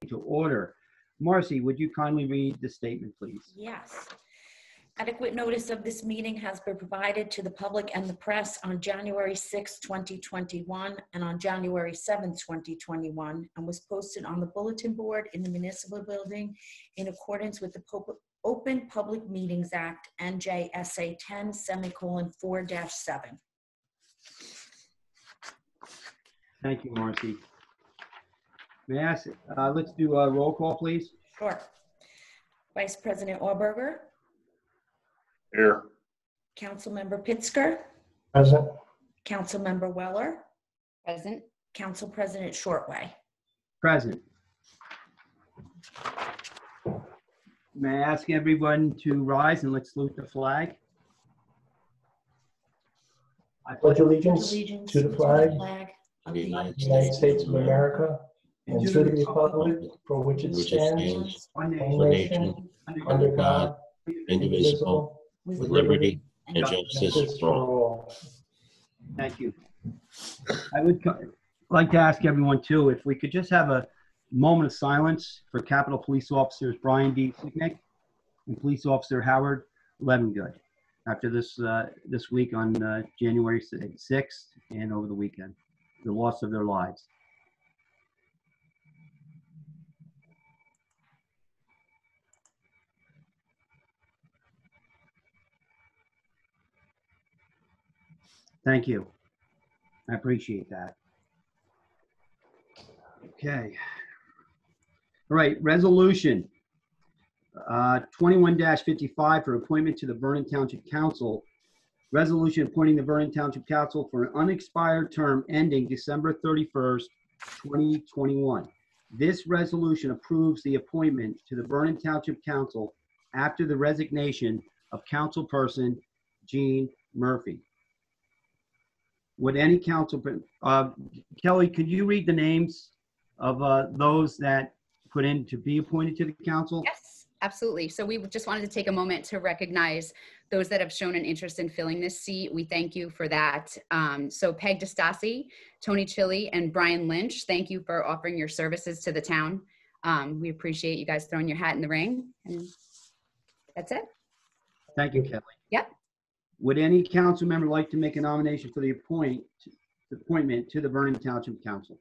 to order. Marcy, would you kindly read the statement, please? Yes. Adequate notice of this meeting has been provided to the public and the press on January 6, 2021 and on January 7, 2021, and was posted on the bulletin board in the municipal building in accordance with the Open Public Meetings Act, NJSA 10:4-7. Thank you, Marcy. May I ask, let's do a roll call, please. Sure. Vice President Auberger. Here. Councilmember Pitsker. Present. Councilmember Weller. Present. Council President Shortway. Present. May I ask everyone to rise and let's salute the flag? I pledge allegiance to the flag of the United States of America and to the republic for which it stands, one nation, under God, indivisible, with liberty and justice for all. Thank you. I would like to ask everyone too, if we could just have a moment of silence for Capitol Police Officers Brian D. Sicknick and Police Officer Howard Levengood after this week on January 6th and over the weekend, the loss of their lives. Thank you. I appreciate that. Okay. All right, resolution 21-55 for appointment to the Vernon Township Council. Resolution appointing the Vernon Township Council for an unexpired term ending December 31st, 2021. This resolution approves the appointment to the Vernon Township Council after the resignation of councilperson Jean Murphy. Would any council, Kelly, could you read the names of those that put in to be appointed to the council? Yes, absolutely. So we just wanted to take a moment to recognize those that have shown an interest in filling this seat. We thank you for that. So Peg DeStassi, Tony Chili, and Brian Lynch, thank you for offering your services to the town. We appreciate you guys throwing your hat in the ring. And that's it. Thank you, Kelly. Yep. Would any council member like to make a nomination for the appointment to the Vernon Township Council?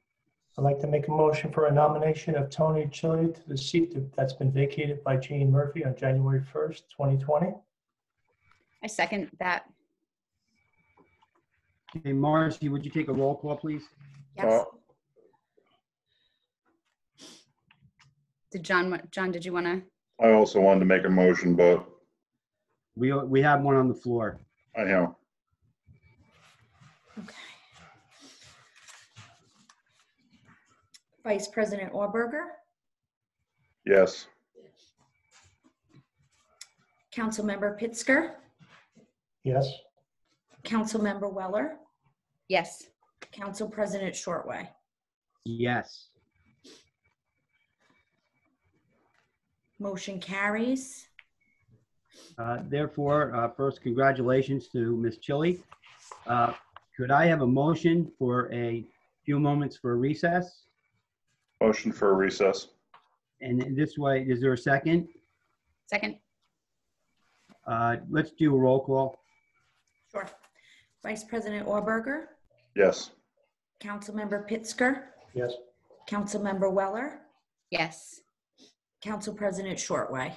I'd like to make a motion for a nomination of Tony Chili to the seat that's been vacated by Jean Murphy on January 1st, 2020. I second that. Okay, Marcy, would you take a roll call, please? Yes. Did John, did you want to? I also wanted to make a motion, but We have one on the floor. I know. Okay. Vice President Auberger. Yes. Councilmember Pitsker. Yes. Councilmember Weller. Yes. Council President Shortway. Yes. Motion carries. Therefore, first, congratulations to Ms. Chili. Could I have a motion for a few moments for a recess? Motion for a recess. And in this way, is there a second? Second. Let's do a roll call. Sure. Vice President Auberger. Yes. Councilmember Pitsker. Yes. Councilmember Weller. Yes. Council President Shortway.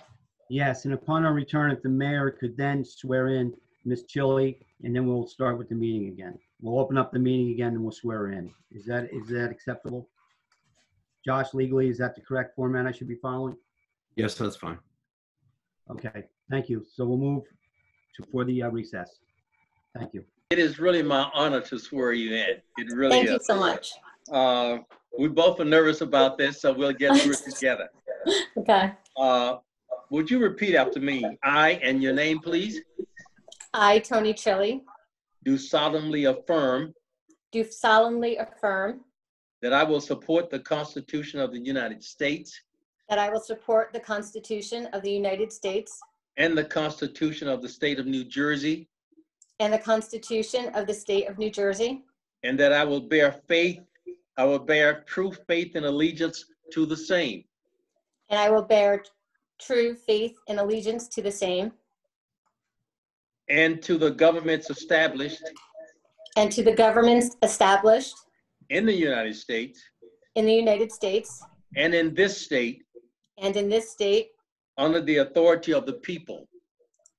Yes, and upon our return, if the mayor could then swear in Ms. Chili, and then we'll start with the meeting again. We'll open up the meeting again and we'll swear her in. Is that acceptable? Josh, legally, is that the correct format I should be following? Yes, that's fine. Okay, thank you. So we'll move for the recess. Thank you. It is really my honor to swear you in. It really Thank is. you so much. We both are nervous about this, so we'll get through it together. Okay. Would you repeat after me? I, and your name, please, I, Tony Chili, do solemnly affirm do solemnly affirm that I will support the Constitution of the United States that I will support the Constitution of the United States and the Constitution of the State of New Jersey, and the Constitution of the State of New Jersey, and that I will bear true faith and allegiance to the same and I will bear true faith and allegiance to the same and to the governments established and to the governments established in the United States in the United States and in this state and in this state under the authority of the people.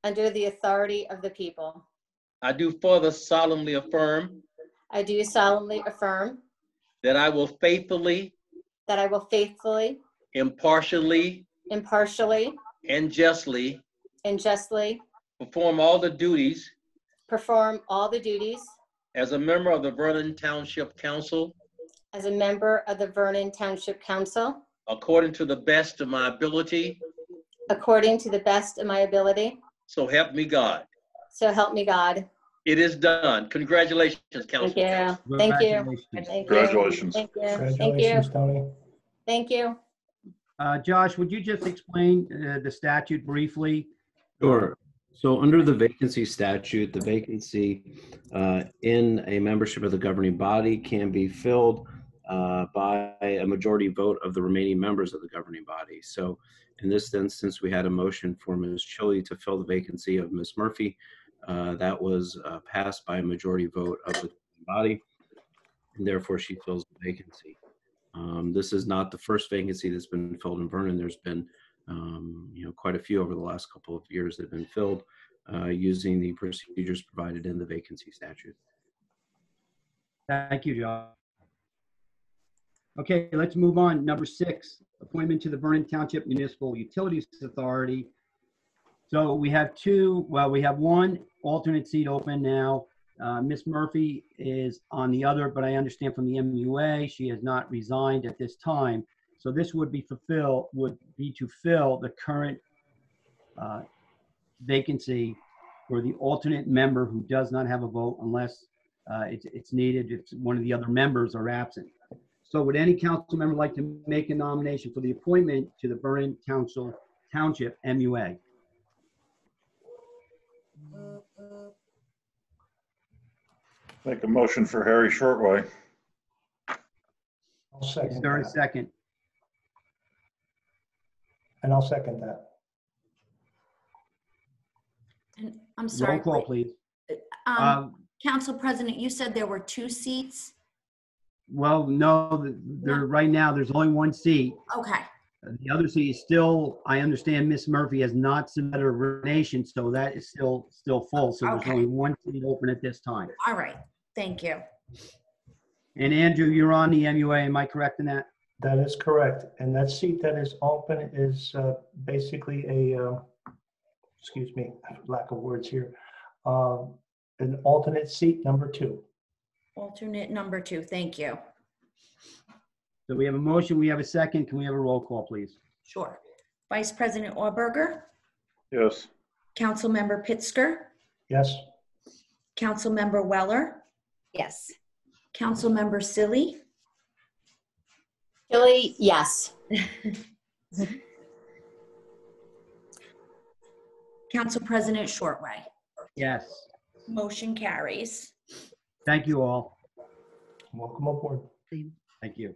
under the authority of the people. I do further solemnly affirm I do solemnly affirm that I will faithfully, that I will faithfully, impartially, impartially, and justly and justly perform all the duties perform all the duties as a member of the Vernon Township Council as a member of the Vernon Township Council according to the best of my ability. according to the best of my ability. So help me God. So help me God. It is done. Congratulations, Thank Council. you. Thank you. Congratulations. Thank you. Congratulations. Thank you. Thank you. Congratulations, Tony. Thank you. Josh, would you just explain the statute briefly? Sure. So under the vacancy statute, the vacancy in a membership of the governing body can be filled by a majority vote of the remaining members of the governing body. So in this instance, we had a motion for Ms. Chili to fill the vacancy of Ms. Murphy. That was passed by a majority vote of the body, and therefore she fills the vacancy. This is not the first vacancy that's been filled in Vernon. There's been quite a few over the last couple of years that have been filled using the procedures provided in the vacancy statute. Thank you, Josh. Okay, let's move on. Number 6, appointment to the Vernon Township Municipal Utilities Authority. So we have one alternate seat open now. Ms. Murphy is on the other, but I understand from the MUA, she has not resigned at this time. So this would be to fill the current vacancy for the alternate member who does not have a vote unless it's needed if one of the other members are absent. So would any council member like to make a nomination for the appointment to the Vernon Township MUA? Make a motion for Harry Shortway. I'll second Is there a that. second? And I'll second that. And I'm sorry. Roll call, please. Council President, you said there were 2 seats? Well, no, right now, there's only one seat. Okay, The other seat is still, I understand Ms. Murphy has not submitted a resignation, so that is still full. So there's Okay. only one seat open at this time. all right, thank you. And Andrew, you're on the MUA, am I correct in that? That is correct. And that seat that is open is basically a, excuse me, lack of words here, an alternate seat number 2. Alternate number 2, thank you. So we have a motion, we have a second. Can we have a roll call, please? Sure. Vice President Auberger, Yes. Councilmember Pitsker, Yes? Councilmember Weller, Yes. Councilmember Silly, Chili, yes. Council President Shortway. Yes. Motion carries. Thank you all. Welcome aboard. Thank you.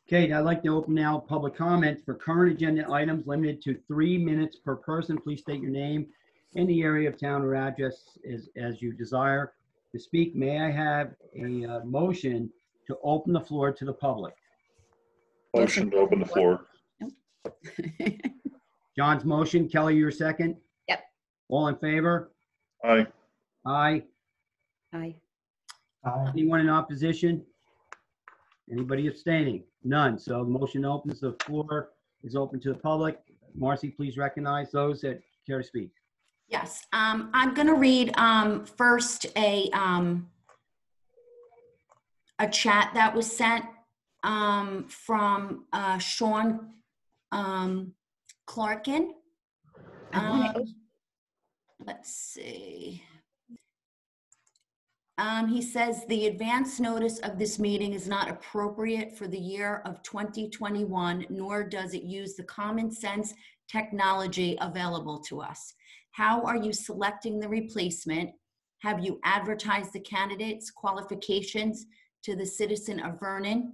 Okay, I'd like to open now public comments for current agenda items limited to 3 minutes per person. Please state your name and the area of town or address as you desire to speak. May I have a motion to open the floor to the public? Motion to open the floor. John's motion. Kelly, your second? Yep. All in favor? Aye. Aye. Aye. Aye. Anyone in opposition? Anybody abstaining? None. So the motion opens. The floor is open to the public. Marcy, please recognize those that care to speak. Yes, I'm going to read first a chat that was sent from Sean Clarkin. Let's see. He says the advance notice of this meeting is not appropriate for the year of 2021, nor does it use the common sense technology available to us. How are you selecting the replacement? Have you advertised the candidate's qualifications to the citizen of Vernon?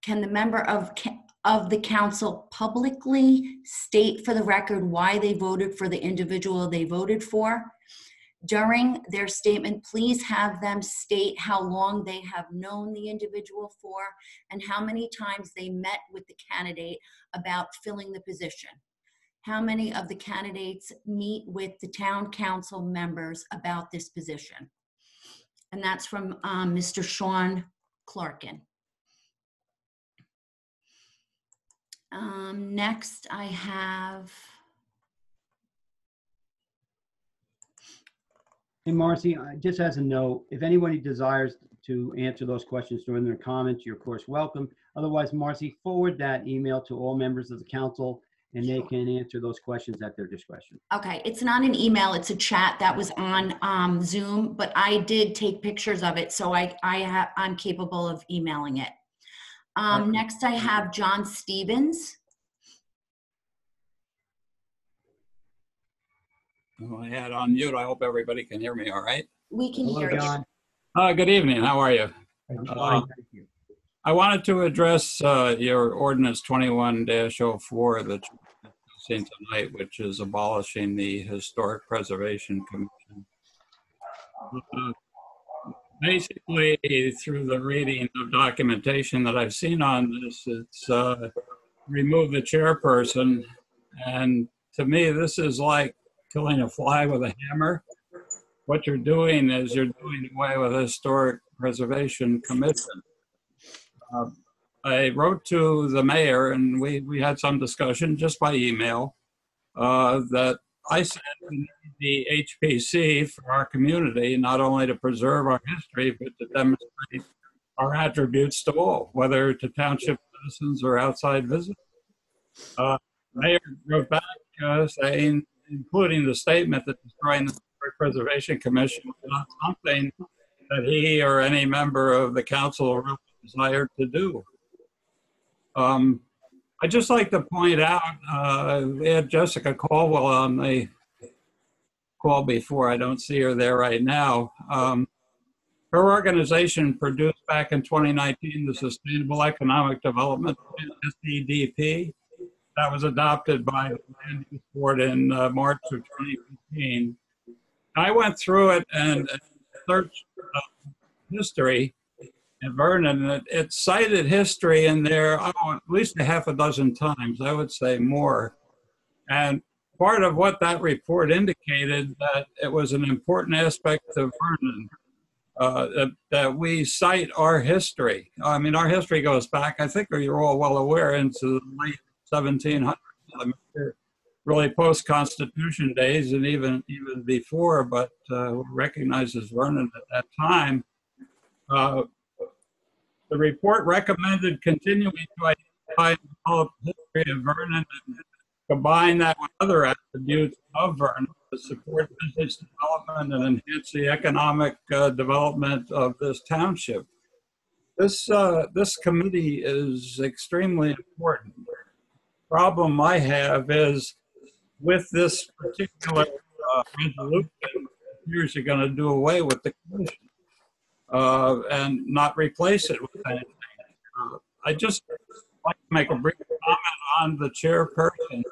Can the member of of the council publicly state for the record why they voted for the individual they voted for. During their statement, please have them state how long they have known the individual for and how many times they met with the candidate about filling the position. How many of the candidates meet with the town council members about this position? And that's from Mr. Sean Clarkin. Next, I have, Hey, Marcy, just as a note, if anybody desires to answer those questions during their comments, you're of course welcome. Otherwise, Marcy, forward that email to all members of the council and they can answer those questions at their discretion. okay, it's not an email, it's a chat that was on Zoom, but I did take pictures of it, so I'm capable of emailing it. Next, I have John Stevens. Oh, I had on mute. I hope everybody can hear me all right. We can Hello, hear you. John. Good evening. How are you? Fine, thank you. I wanted to address your ordinance 21-04 that you've seen tonight, which is abolishing the Historic Preservation Commission. Basically, through the reading of documentation that I've seen on this, it's remove the chairperson. And to me, this is like killing a fly with a hammer. What you're doing is you're doing away with the Historic Preservation Commission. I wrote to the mayor and we had some discussion just by email that I said we need the HPC for our community, not only to preserve our history, but to demonstrate our attributes to all, whether to township citizens or outside visitors. Mayor wrote back saying, including the statement that destroying the Historic Preservation Commission was not something that he or any member of the council really desired to do. I'd just like to point out, we had Jessica Caldwell on the call before. I don't see her there right now. Her organization produced back in 2019 the Sustainable Economic Development Plan, SEDP. That was adopted by the Land Use Board in March of 2015. I went through it and searched history in Vernon, and it cited history in there at least a half a dozen times, I would say more. And part of what that report indicated that it was an important aspect of Vernon, that we cite our history. I mean, our history goes back, I think you're all well aware, into the late 1700s. I mean, really post-Constitution days and even before, but recognized as Vernon at that time. The report recommended continuing to identify and develop the history of Vernon and combine that with other attributes of Vernon to support business development and enhance the economic development of this township. This committee is extremely important. The problem I have is with this particular resolution, it appears you're going to do away with the commission and not replace it with anything. I just like to make a brief comment on the chairperson.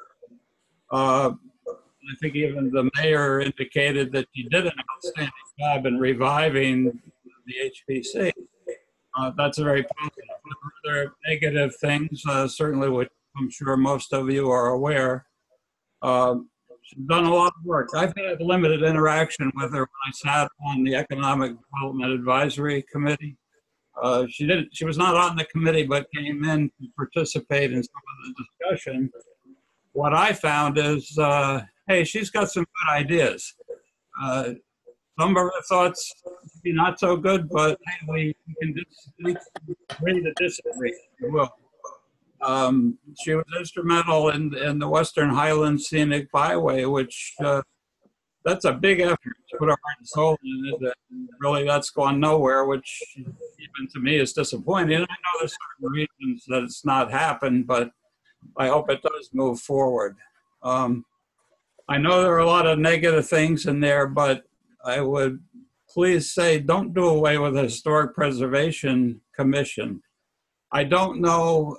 I think even the mayor indicated that you did an outstanding job in reviving the HPC. That's very positive. There are negative things, certainly, which I'm sure most of you are aware. She's done a lot of work. I've had limited interaction with her when I sat on the Economic Development Advisory Committee. She was not on the committee, but came in to participate in some of the discussion. What I found is, hey, she's got some good ideas. Some of her thoughts maybe not so good, but hey, we can agree to disagree, if you will. She was instrumental in the Western Highlands Scenic Byway, which that's a big effort to put our heart and soul in it. And really, that's gone nowhere, which even to me is disappointing. And I know there's certain reasons that it's not happened, but I hope it does move forward. I know there are a lot of negative things in there, but I would please say don't do away with the Historic Preservation Commission. I don't know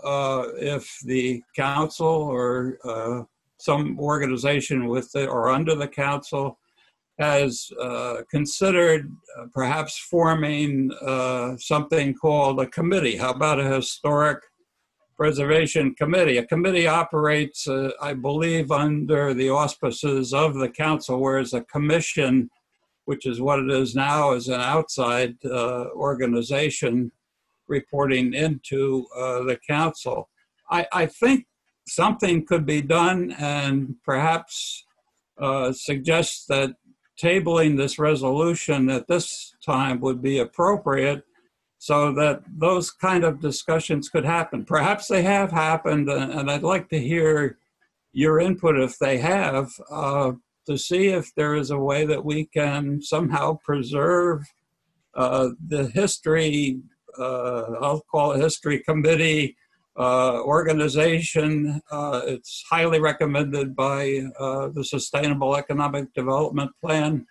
if the council or some organization with it or under the council has considered perhaps forming something called a committee. How about a historic preservation committee? A committee operates, I believe, under the auspices of the council, whereas a commission, which is what it is now, is an outside organization reporting into the council. I think something could be done, and perhaps suggest that tabling this resolution at this time would be appropriate so that those kind of discussions could happen. Perhaps they have happened, and I'd like to hear your input if they have, to see if there is a way that we can somehow preserve the history, I'll call it history committee organization. It's highly recommended by the Sustainable Economic Development Plan,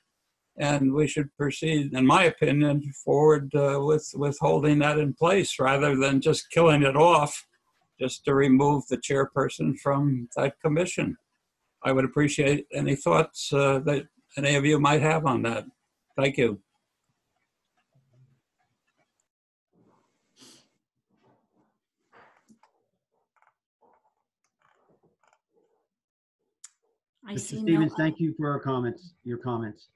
and we should proceed, in my opinion, forward with holding that in place rather than just killing it off just to remove the chairperson from that commission. I would appreciate any thoughts that any of you might have on that. Thank you. I Mr. see no, Stevens, thank you for your comments.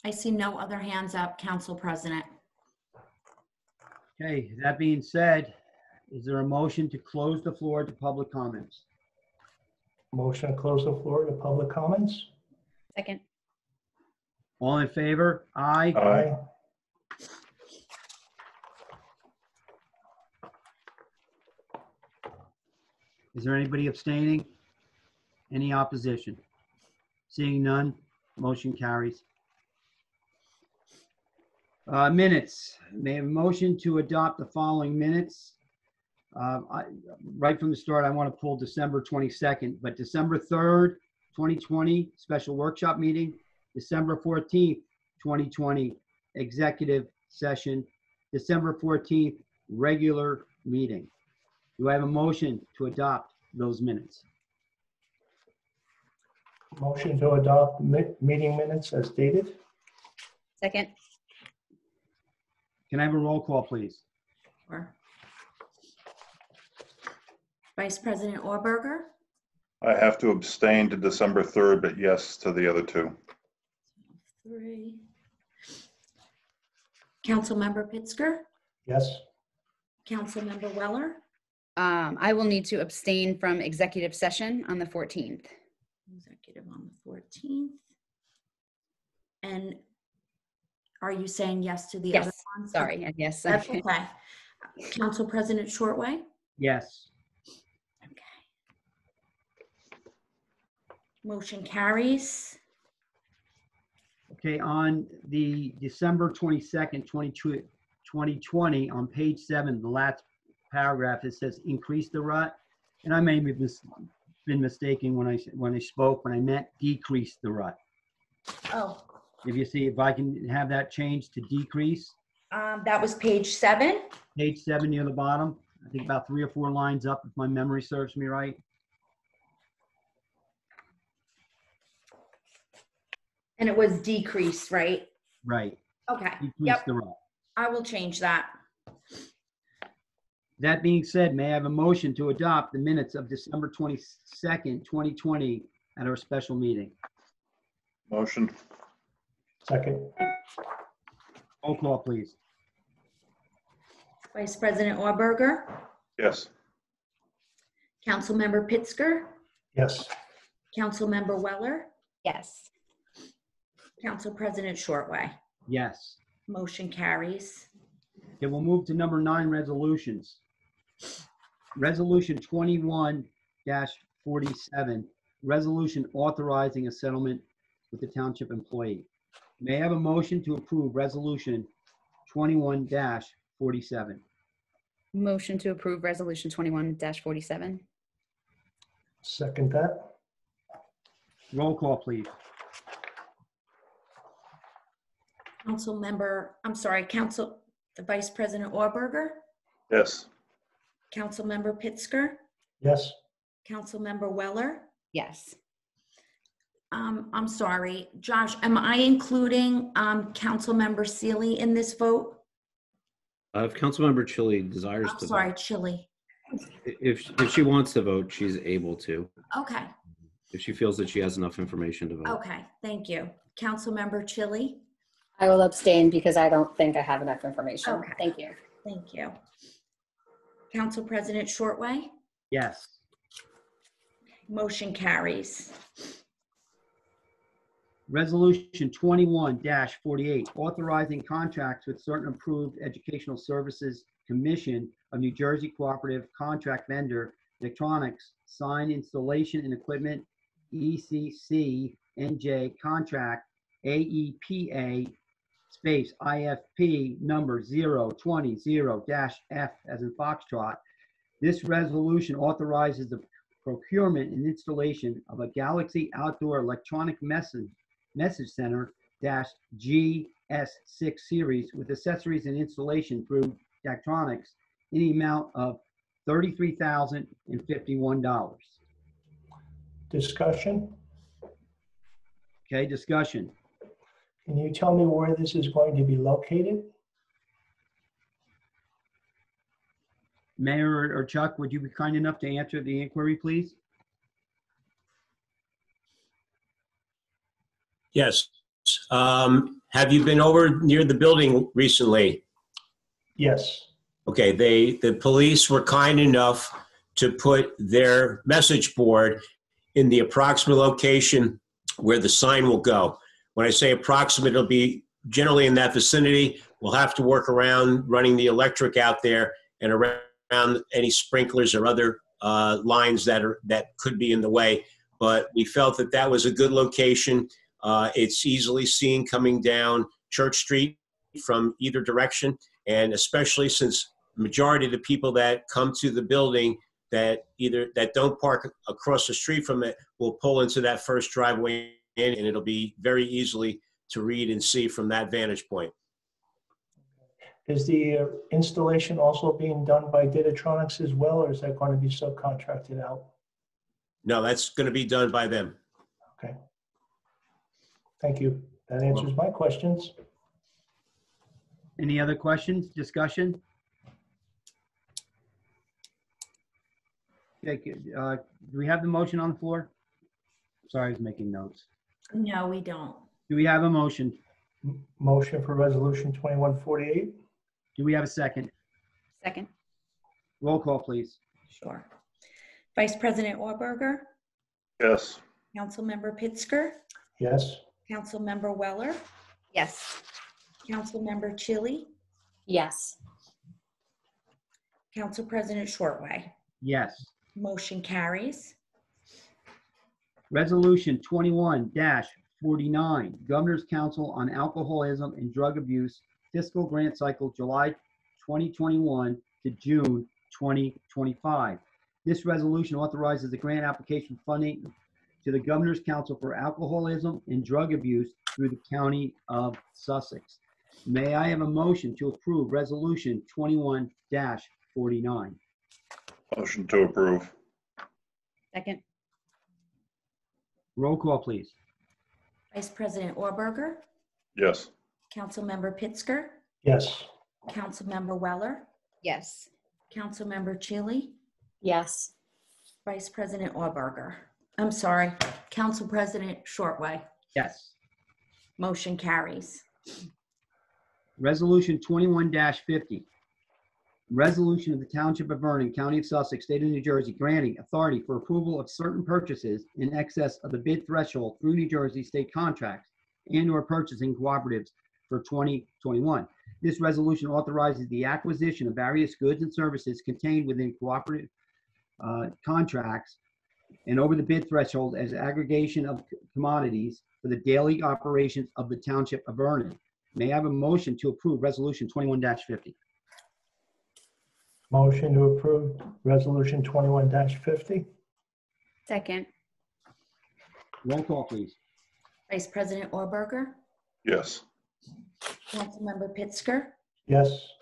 I see no other hands up, Council President. Okay, that being said, is there a motion to close the floor to public comments? Motion to close the floor to public comments? Second. All in favor? Aye. Aye. Is there anybody abstaining? Any opposition? Seeing none, motion carries. Minutes. May I have a motion to adopt the following minutes? Right from the start, I want to pull December 22nd, but December 3rd, 2020, special workshop meeting, December 14th, 2020, executive session, December 14th, regular meeting. Do I have a motion to adopt those minutes? Motion to adopt meeting minutes as stated? Second. Can I have a roll call, please? Sure. Vice President Orberger, I have to abstain to December 3rd, but yes to the other two. 3. Councilmember Pittsger, Yes. Councilmember Weller, I will need to abstain from executive session on the 14th. executive on the 14th. And are you saying yes to the other Yes, ones? sorry, and yes. That's okay. Council President Shortway? Yes. Okay. Motion carries. Okay, on the December 22nd, 2020, on page 7, the last paragraph, it says increase the rut. And I may have been mistaken when I spoke, when I meant decrease the rut. Oh, If you see, if I can have that changed to decrease, that was page 7. page 7 near the bottom, I think about 3 or 4 lines up, if my memory serves me right. And it was decreased, right? Right. Okay. Decrease Yep. the rut. I will change that. That being said, may I have a motion to adopt the minutes of December 22nd, 2020 at our special meeting? Motion. Second. Roll call, please. Vice President Orberger, Yes. Councilmember Pittsger, Yes. Councilmember Weller, Yes. Council President Shortway. Yes. Motion carries. Okay, we'll move to number 9, resolutions. Resolution 21-47, resolution authorizing a settlement with the township employee. May I have a motion to approve resolution 21-47? Motion to approve resolution 21-47. Second that? Roll call, please. the Vice President Orberger, Yes. Councilmember Pittsger, Yes. Councilmember Weller. Yes. I'm sorry, Josh, am I including Councilmember Seeley in this vote? If Councilmember Chili desires I'm to sorry, vote, Chili. if she wants to vote, she's able to. Okay, If she feels that she has enough information to vote. okay, thank you. Councilmember Chili? I will abstain because I don't think I have enough information. Okay. Thank you. Thank you. Council President Shortway? Yes. Motion carries. Resolution 21-48, authorizing contracts with certain approved Educational Services Commission of New Jersey Cooperative Contract Vendor Electronics Sign Installation and Equipment ECC NJ Contract AEPA space IFP number 020-F as in Foxtrot. This resolution authorizes the procurement and installation of a Galaxy Outdoor Electronic Message Center -GS6 series with accessories and installation through Daktronics in the amount of $33,051. Discussion. Okay, discussion. Can you tell me where this is going to be located? Mayor or Chuck, would you be kind enough to answer the inquiry, please? Yes. Have you been over near the building recently? Yes. Okay, the police were kind enough to put their message board in the approximate location where the sign will go. When I say approximate, it'll be generally in that vicinity. We'll have to work around running the electric out there and around any sprinklers or other lines that could be in the way. But we felt that that was a good location. It's easily seen coming down Church Street from either direction, and especially since the majority of the people that come to the building that don't park across the street from it will pull into that first driveway in, and it'll be very easily to read and see from that vantage point. Is the installation also being done by Datatronics as well, or is that going to be subcontracted out? No, that's going to be done by them. Okay. Thank you. That answers my questions. Any other questions, discussion? Okay, do we have the motion on the floor? Sorry, I was making notes. No, we don't. Do we have a motion? Motion for resolution 2148. Do we have a second? Second. Roll call, please. Sure. Vice President Orberger, Yes. Councilmember Pittsger, Yes. Councilmember Weller, Yes. Councilmember Chili, Yes. Council President Shortway. Yes. Motion carries. Resolution 21-49, Governor's Council on Alcoholism and Drug Abuse Fiscal Grant Cycle, July 2021 to June 2025. This resolution authorizes the grant application funding to the Governor's Council for Alcoholism and Drug Abuse through the County of Sussex. May I have a motion to approve Resolution 21-49? Motion to approve. Second. Roll call, please. Vice President Orberger, Yes. Councilmember Pittsger, Yes. Councilmember Weller, Yes. Councilmember Chili, Yes. Vice President Orberger. I'm sorry, Council President Shortway. Yes. Motion carries. Resolution 21-50. Resolution of the Township of Vernon, County of Sussex, State of New Jersey, granting authority for approval of certain purchases in excess of the bid threshold through New Jersey state contracts and/or purchasing cooperatives for 2021. This resolution authorizes the acquisition of various goods and services contained within cooperative contracts and over the bid threshold as aggregation of commodities for the daily operations of the Township of Vernon. May I have a motion to approve Resolution 21-50? Motion to approve resolution 21-50. Second. Roll call, please. Vice President Orberger, Yes. Councilmember Pittsger, Yes.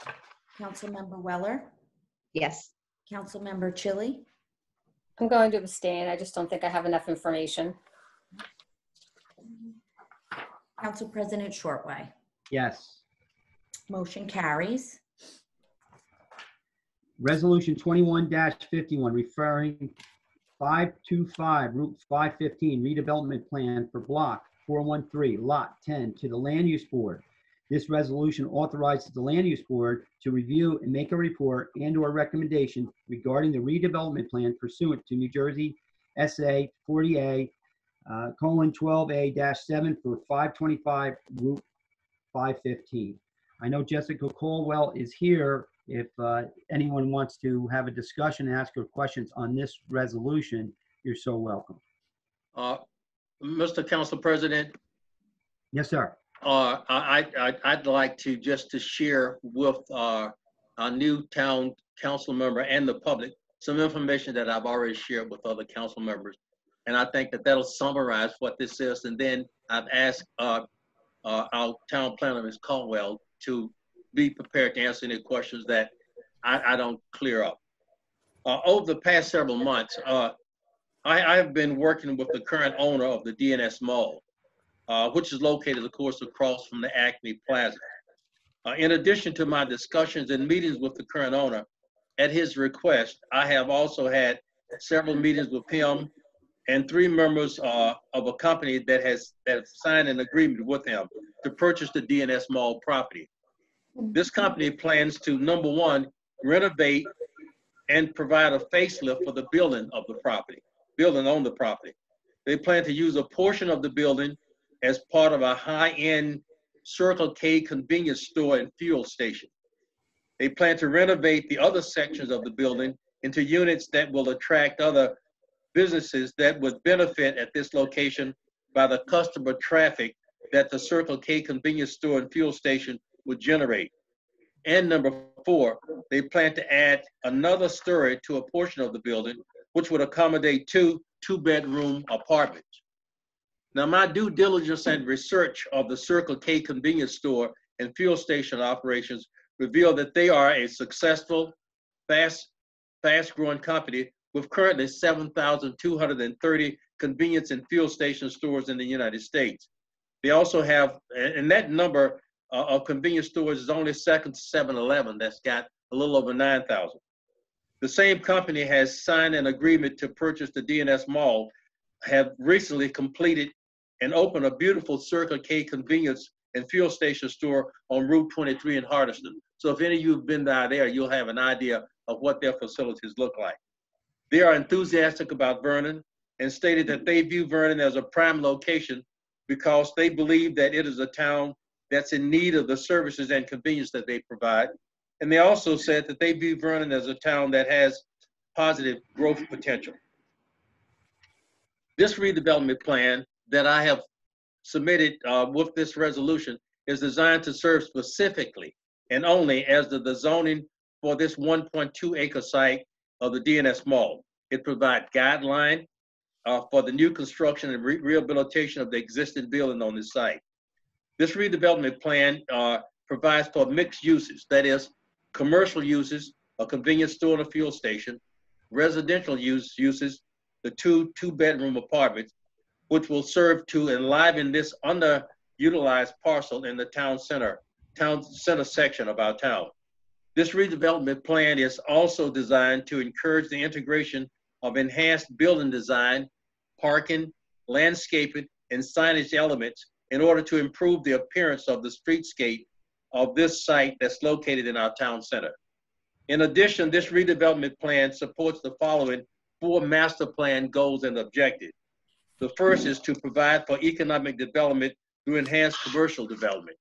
Councilmember Weller, Yes. Councilmember Chili, I'm going to abstain. I just don't think I have enough information. Council President Shortway. Yes. Motion carries. Resolution 21-51, referring 525 Route 515 redevelopment plan for Block 413, Lot 10 to the Land Use Board. This resolution authorizes the Land Use Board to review and make a report and/or recommendation regarding the redevelopment plan pursuant to New Jersey SA 40A: 12A-7 for 525 Route 515. I know Jessica Caldwell is here. If anyone wants to have a discussion and ask her questions on this resolution, you're so welcome. Mr. Council President, Yes, sir. I'd like to share with our new town council member and the public some information that I've already shared with other council members. And I think that that'll summarize what this is. And then I've asked our town planner, Ms. Caldwell, to be prepared to answer any questions that I don't clear up. Over the past several months, I've been working with the current owner of the DNS Mall, which is located, of course, across from the Acme Plaza. In addition to my discussions and meetings with the current owner, at his request, I have also had several meetings with him and 3 members of a company that have signed an agreement with him to purchase the DNS Mall property. This company plans to, number one, renovate and provide a facelift for the building on the property. They plan to use a portion of the building as part of a high-end Circle K convenience store and fuel station. They plan to renovate the other sections of the building into units that will attract other businesses that would benefit at this location by the customer traffic that the Circle K convenience store and fuel station would generate. And number 4, they plan to add another story to a portion of the building, which would accommodate 2 two-bedroom apartments. Now, my due diligence and research of the Circle K convenience store and fuel station operations reveal that they are a successful, fast-growing company with currently 7,230 convenience and fuel station stores in the United States. They also have, and that number of convenience stores is only second to 7-Eleven, that's got a little over 9,000. The same company has signed an agreement to purchase the DNS Mall, have recently completed and opened a beautiful Circle K convenience and fuel station store on Route 23 in Hardiston. So if any of you have been down there, you'll have an idea of what their facilities look like. They are enthusiastic about Vernon and stated that they view Vernon as a prime location because they believe that it is a town that's in need of the services and convenience that they provide. And they also said that they view Vernon as a town that has positive growth potential. This redevelopment plan that I have submitted with this resolution is designed to serve specifically and only as the zoning for this 1.2 acre site of the DNS Mall. It provides guideline for the new construction and rehabilitation of the existing building on this site. This redevelopment plan provides for mixed uses, that is, commercial uses, a convenience store and a fuel station, residential uses, the 2 two-bedroom apartments, which will serve to enliven this underutilized parcel in the town center section of our town. This redevelopment plan is also designed to encourage the integration of enhanced building design, parking, landscaping, and signage elements in order to improve the appearance of the streetscape of this site that's located in our town center. In addition, this redevelopment plan supports the following 4 master plan goals and objectives. The first is to provide for economic development through enhanced commercial development.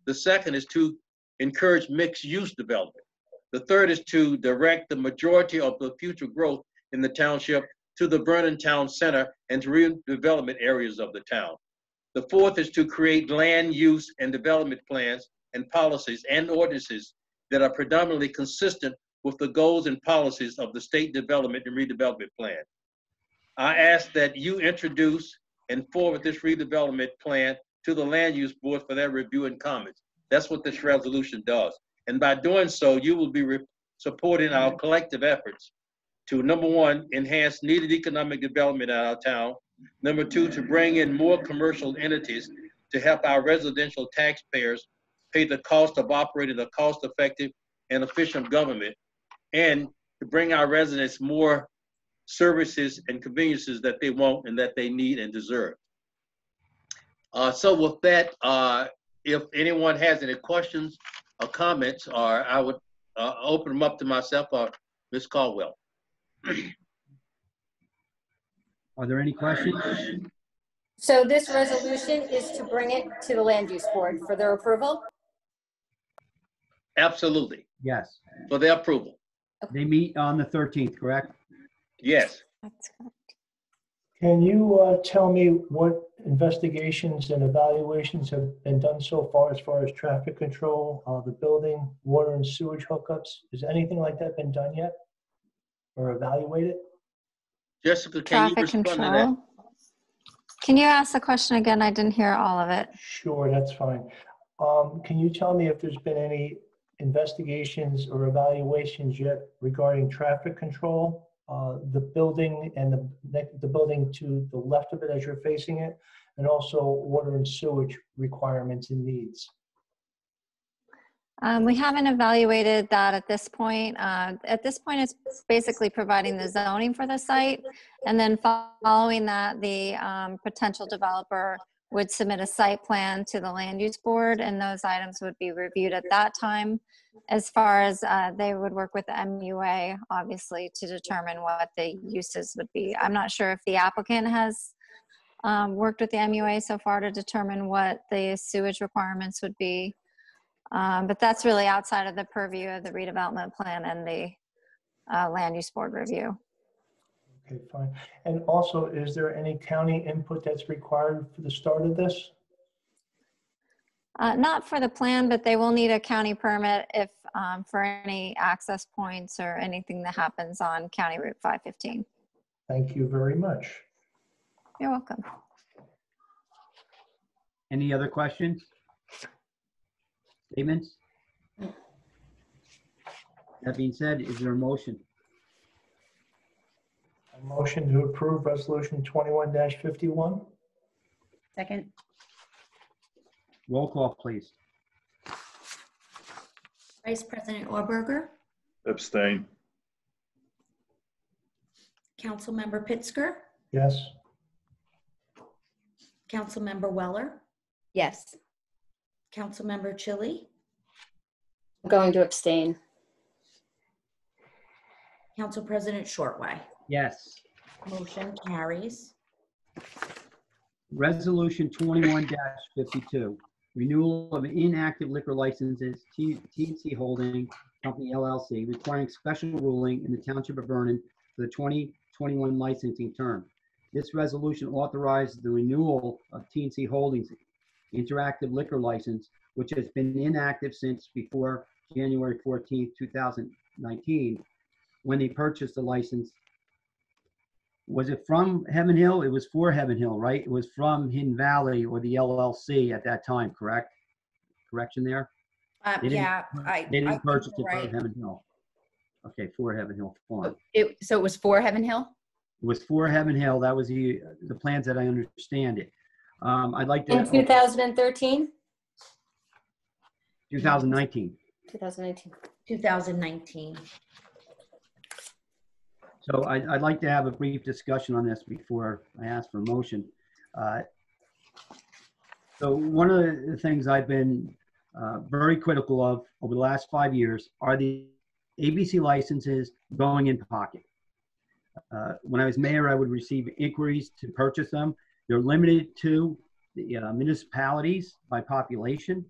The second is to encourage mixed-use development. The third is to direct the majority of the future growth in the township to the Vernon Town Center and to redevelopment areas of the town. The fourth is to create land use and development plans and policies and ordinances that are predominantly consistent with the goals and policies of the State Development and Redevelopment Plan. I ask that you introduce and forward this redevelopment plan to the Land Use Board for their review and comments. That's what this resolution does. And by doing so, you will be supporting our collective efforts to, number one, enhance needed economic development in our town. Number two, to bring in more commercial entities to help our residential taxpayers pay the cost of operating a cost-effective and efficient government, and to bring our residents more services and conveniences that they want and that they need and deserve. So with that, if anyone has any questions or comments, or I would open them up to myself or Ms. Caldwell. Are there any questions? So this resolution is to bring it to the Land Use Board for their approval? Absolutely, Yes. for their approval. They meet on the 13th, correct? Yes. That's correct. Can you tell me what investigations and evaluations have been done so far as traffic control, the building, water and sewage hookups? Has anything like that been done yet or evaluated? Jessica, can you Traffic respond to that? control. Can you ask the question again? I didn't hear all of it. Sure, that's fine. Can you tell me if there's been any investigations or evaluations yet regarding traffic control, the building and the building to the left of it as you're facing it, and also water and sewage requirements and needs? We haven't evaluated that at this point. At this point, it's basically providing the zoning for the site. And then following that, the potential developer would submit a site plan to the land use board, and those items would be reviewed at that time. As far as they would work with the MUA, obviously, to determine what the uses would be. I'm not sure if the applicant has worked with the MUA so far to determine what the sewage requirements would be. But that's really outside of the purview of the redevelopment plan and the land use board review. Okay, fine. And also, is there any county input that's required for the start of this? Not for the plan, but they will need a county permit if for any access points or anything that happens on County Route 515. Thank you very much. You're welcome. Any other questions? Statements? That being said, is there a motion? A motion to approve resolution 21-51. Second. Roll call, please. Vice President Auerberger, Abstain. Councilmember Pittsger, Yes. Councilmember Weller, Yes. Councilmember Chili, I'm going to abstain. Council President Shortway. Yes. Motion carries. Resolution 21-52, renewal of inactive liquor licenses, TNC Holding Company LLC, requiring special ruling in the Township of Vernon for the 2021 licensing term. This resolution authorizes the renewal of TNC Holdings interactive liquor license, which has been inactive since before January 14th, 2019, when they purchased the license. Was it from Heaven Hill? It was for Heaven Hill, right? It was from Hidden Valley or the LLC at that time, correct? Correction there? They didn't- Yeah, They didn't I think purchase it you're for right. Heaven Hill. Okay, for Heaven Hill Farm. So it was for Heaven Hill? It was for Heaven Hill. That was the plans that I understand it. I'd like to. In 2013? 2019. 2019. 2019. So I'd like to have a brief discussion on this before I ask for a motion. So one of the things I've been very critical of over the last 5 years are the ABC licenses going in pocket. When I was mayor, I would receive inquiries to purchase them. They're limited to the municipalities by population.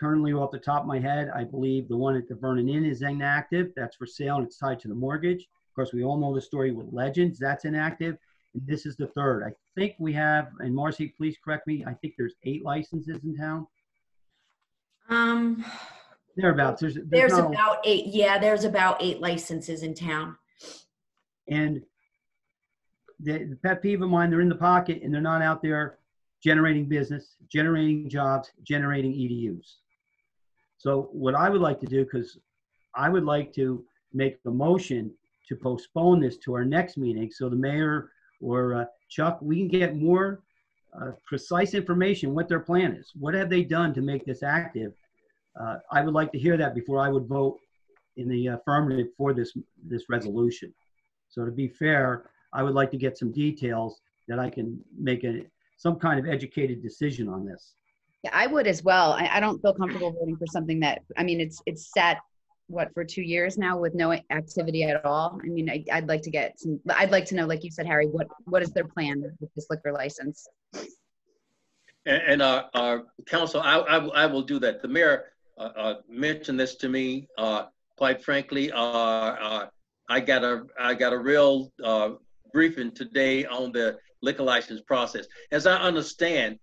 Currently, off the top of my head, I believe the one at the Vernon Inn is inactive. That's for sale and it's tied to the mortgage. Of course, we all know the story with Legends. That's inactive. And this is the third. I think we have, and Marcy, please correct me, I think there's 8 licenses in town. Thereabouts. There's about 8. Yeah, there's about 8 licenses in town. And the pet peeve of mine, they're in the pocket and they're not out there generating business, generating jobs, generating EDUs. So what I would like to do, because I would like to make the motion to postpone this to our next meeting, so the mayor or Chuck, we can get more precise information what their plan is. What have they done to make this active? I would like to hear that before I would vote in the affirmative for this resolution. So to be fair, I would like to get some details that I can make some kind of educated decision on this. Yeah, I would as well. I don't feel comfortable voting for something that, I mean, it's sat, what, for 2 years now with no activity at all. I mean, I'd like to get some, I'd like to know, like you said, Harry, what is their plan with this liquor license? And our council, I will do that. The mayor mentioned this to me. Quite frankly, I got a real briefing today on the liquor license process. As I understand,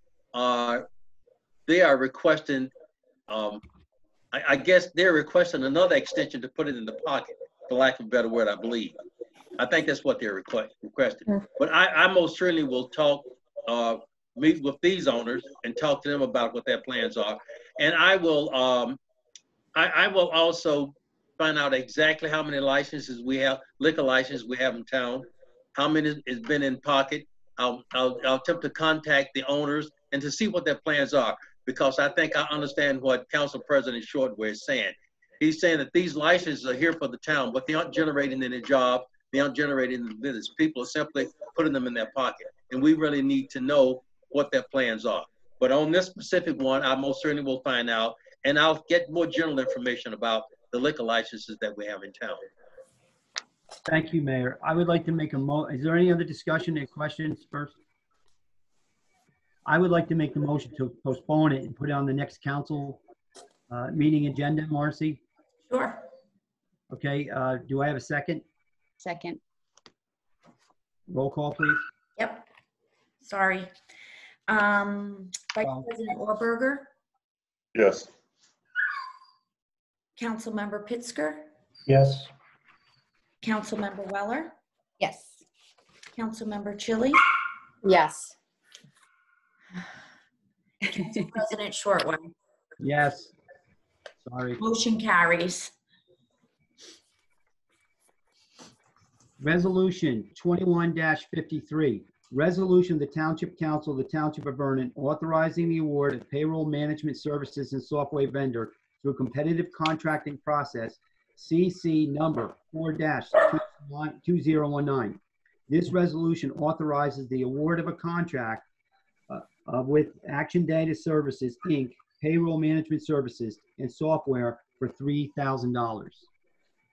they are requesting, I guess they're requesting another extension to put it in the pocket, for lack of a better word, I believe. I think that's what they're requesting. But I most certainly will talk, meet with these owners and talk to them about what their plans are. And I will also find out exactly how many licenses we have, liquor licenses we have in town, how many has been in pocket. I'll attempt to contact the owners and to see what their plans are, because I think I understand what Council President Shortway is saying. He's saying that these licenses are here for the town, but they aren't generating any jobs. They aren't generating any business. People are simply putting them in their pocket. And we really need to know what their plans are. But on this specific one, I most certainly will find out, and I'll get more general information about the liquor licenses that we have in town. Thank you, Mayor. I would like to make is there any other discussion and questions first? I would like to make the motion to postpone it and put it on the next council meeting agenda, Marcy. Sure. Okay, do I have a second? Second. Roll call, please. Yep. Sorry. Vice President Orberger, Yes. Councilmember Pitsker, Yes. Councilmember Weller, Yes. Councilmember Chili, Yes. Council President Shortway. Yes. Sorry. Motion carries. Resolution 21-53. Resolution of the Township Council of the Township of Vernon authorizing the award of payroll management services and software vendor through competitive contracting process, CC number 4-2019. This resolution authorizes the award of a contract with Action Data Services, Inc., payroll management services and software for $3,000.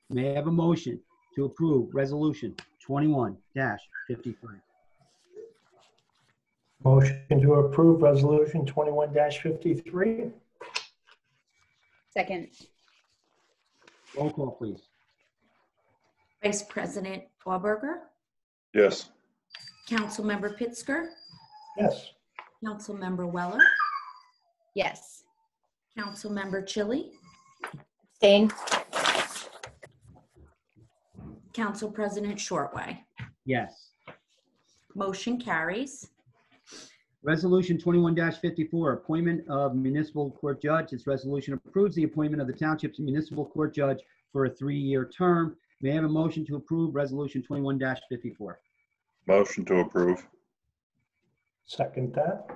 May I have a motion to approve Resolution 21-53? Motion to approve Resolution 21-53. Second. Roll call, please. Vice President Orberger, Yes. Councilmember Pitsker, Yes. Councilmember Weller, Yes. Councilmember Chili, Abstain. Council President Shortway. Yes. Motion carries. Resolution 21-54, appointment of municipal court judge. This resolution approves the appointment of the township's municipal court judge for a 3-year term. May I have a motion to approve Resolution 21-54? Motion to approve. Second that.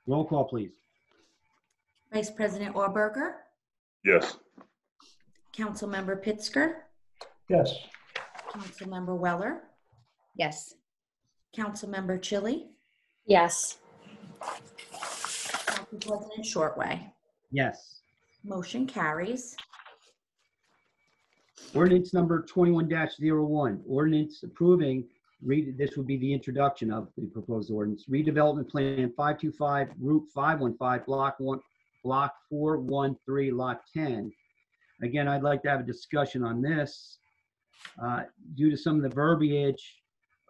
Roll call, please. Vice President Orberger, Yes. Councilmember Pitsker, Yes. Councilmember Weller, Yes. Councilmember Chili, Yes. Council President Shortway. Yes. Motion carries. Ordinance number 21-01, ordinance approving, this would be the introduction of the proposed ordinance, redevelopment plan 525, Route 515, Block 413, Lot 10. Again, I'd like to have a discussion on this. Due to some of the verbiage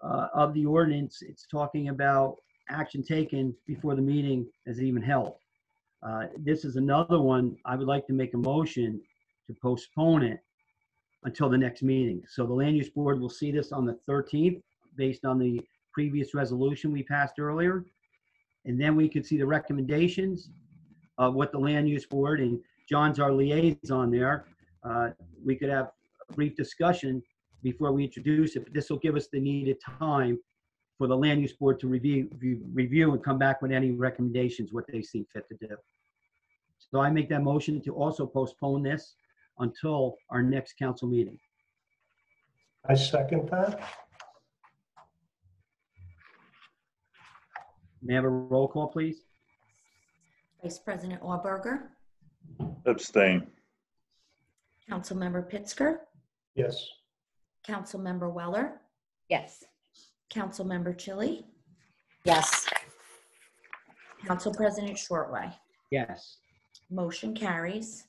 of the ordinance, it's talking about action taken before the meeting is even held. This is another one I would like to make a motion to postpone it until the next meeting. So the Land Use Board will see this on the 13th based on the previous resolution we passed earlier. And then we could see the recommendations with the land use board, and John's our liaison there. We could have a brief discussion before we introduce it, but this will give us the needed time for the land use board to review and come back with any recommendations, what they see fit to do. So I make that motion to also postpone this until our next council meeting. I second that. May I have a roll call, please? Vice President Auberger, Abstain. Councilmember Pittsger, Yes. Councilmember Weller, Yes. Councilmember Chili, Yes. Council President Shortway. Yes. Motion carries.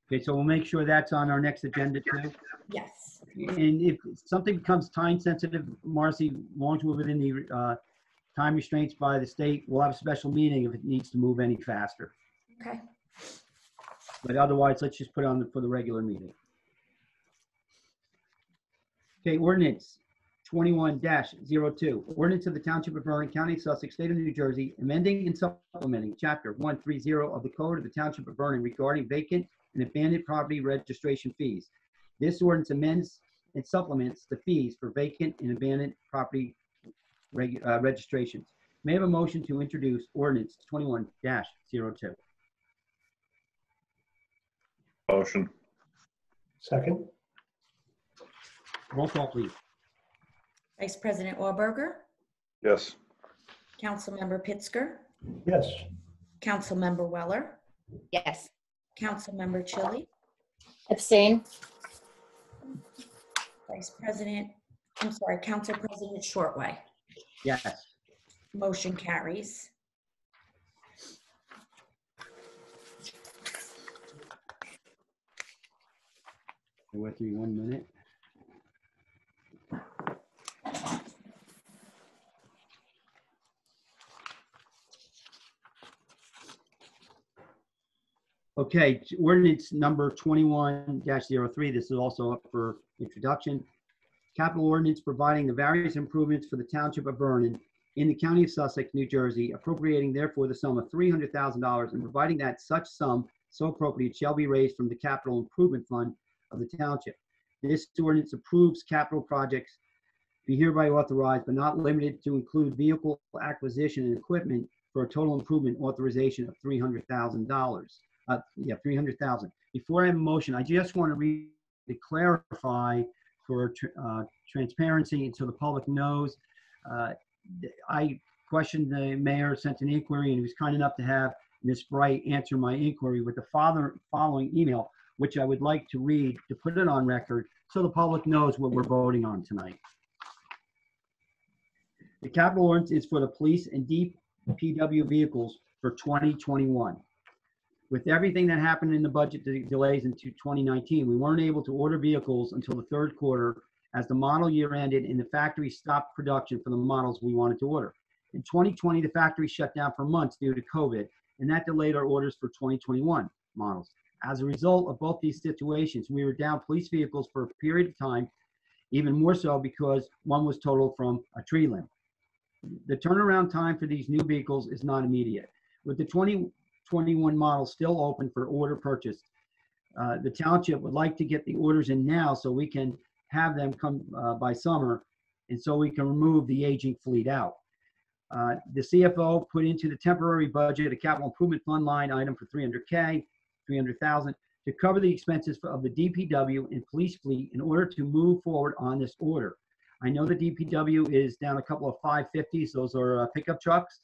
Okay, so we'll make sure that's on our next agenda too. Yes. And if something becomes time sensitive, Marcy, long as we're within the time restraints by the state, we'll have a special meeting if it needs to move any faster. Okay. But otherwise, let's just put it on for the regular meeting. Okay, ordinance 21-02. Ordinance of the Township of Vernon, County of Sussex, State of New Jersey, amending and supplementing Chapter 130 of the Code of the Township of Vernon regarding vacant and abandoned property registration fees. This ordinance amends and supplements the fees for vacant and abandoned property registrations. May I have a motion to introduce ordinance 21-02? Motion. Second. Roll call, please. Vice President Auberger, Yes. Councilmember Pittsger, Yes. Councilmember Weller, Yes. Councilmember Chili, Abstain? Council President Shortway. Yes. Motion carries. Bear with me 1 minute. Okay, ordinance number 21-03. This is also up for introduction. Capital ordinance providing the various improvements for the Township of Vernon in the County of Sussex, New Jersey, appropriating therefore the sum of $300,000 and providing that such sum so appropriate shall be raised from the Capital Improvement Fund of the Township. This ordinance approves capital projects be hereby authorized but not limited to include vehicle acquisition and equipment for a total improvement authorization of $300,000. $300,000. Before I have a motion, I just want to clarify for transparency and so the public knows. I questioned the mayor, sent an inquiry, and he was kind enough to have Ms. Bright answer my inquiry with the following email, which I would like to read to put it on record so the public knows what we're voting on tonight. The capital ordinance is for the police and DPW vehicles for 2021. With everything that happened in the budget delays into 2019, we weren't able to order vehicles until the third quarter as the model year ended and the factory stopped production for the models we wanted to order. In 2020, the factory shut down for months due to COVID, and that delayed our orders for 2021 models. As a result of both these situations, we were down police vehicles for a period of time, even more so because one was totaled from a tree limb. The turnaround time for these new vehicles is not immediate. With the 2021 model still open for order purchase, the township would like to get the orders in now so we can have them come by summer and so we can remove the aging fleet out. The CFO put into the temporary budget a capital improvement fund line item for $300,000 to cover the expenses of the DPW and police fleet in order to move forward on this order. I know the DPW is down a couple of 550s. Those are pickup trucks,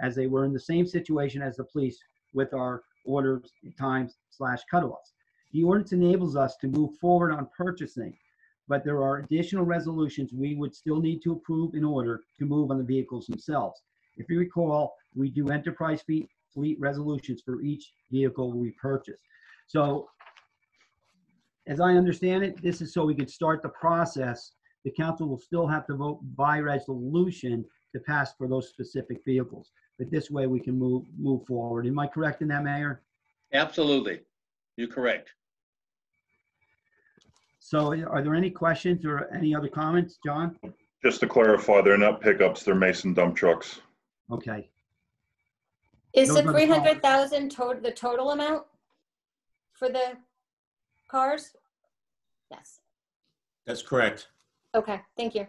as they were in the same situation as the police with our orders times / cutoffs. The ordinance enables us to move forward on purchasing, but there are additional resolutions we would still need to approve in order to move on the vehicles themselves. If you recall, we do enterprise fleet resolutions for each vehicle we purchase. So as I understand it, this is so we can start the process. The council will still have to vote by resolution to pass for those specific vehicles. But this way we can move forward. Am I correct in that, Mayor? Absolutely. You're correct. So are there any questions or any other comments, John? Just to clarify, they're not pickups, they're Mason dump trucks. Okay. Is Those the are the 300,000 the total amount for the cars? Yes. That's correct. Okay, thank you.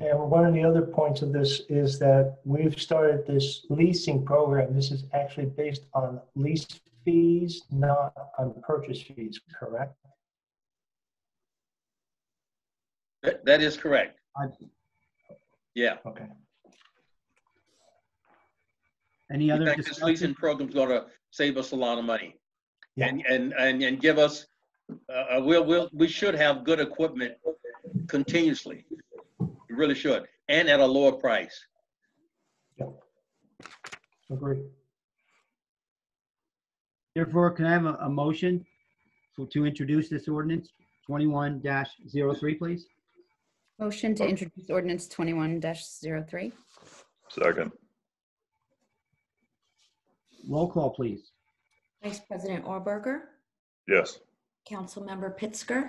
And one of the other points of this is that we've started this leasing program. This is actually based on lease fees, not on purchase fees, correct? That is correct. Yeah. Okay. Any We other think this leasing discussion? program's gonna save us a lot of money. Yeah. And give us, we should have good equipment continuously. We really should, and at a lower price. Agree. Therefore, can I have a motion to introduce this ordinance 21-03, please? Motion to introduce ordinance 21-03. Second. Roll call, please. Vice President Auerberger, Yes. Councilmember Pittsger,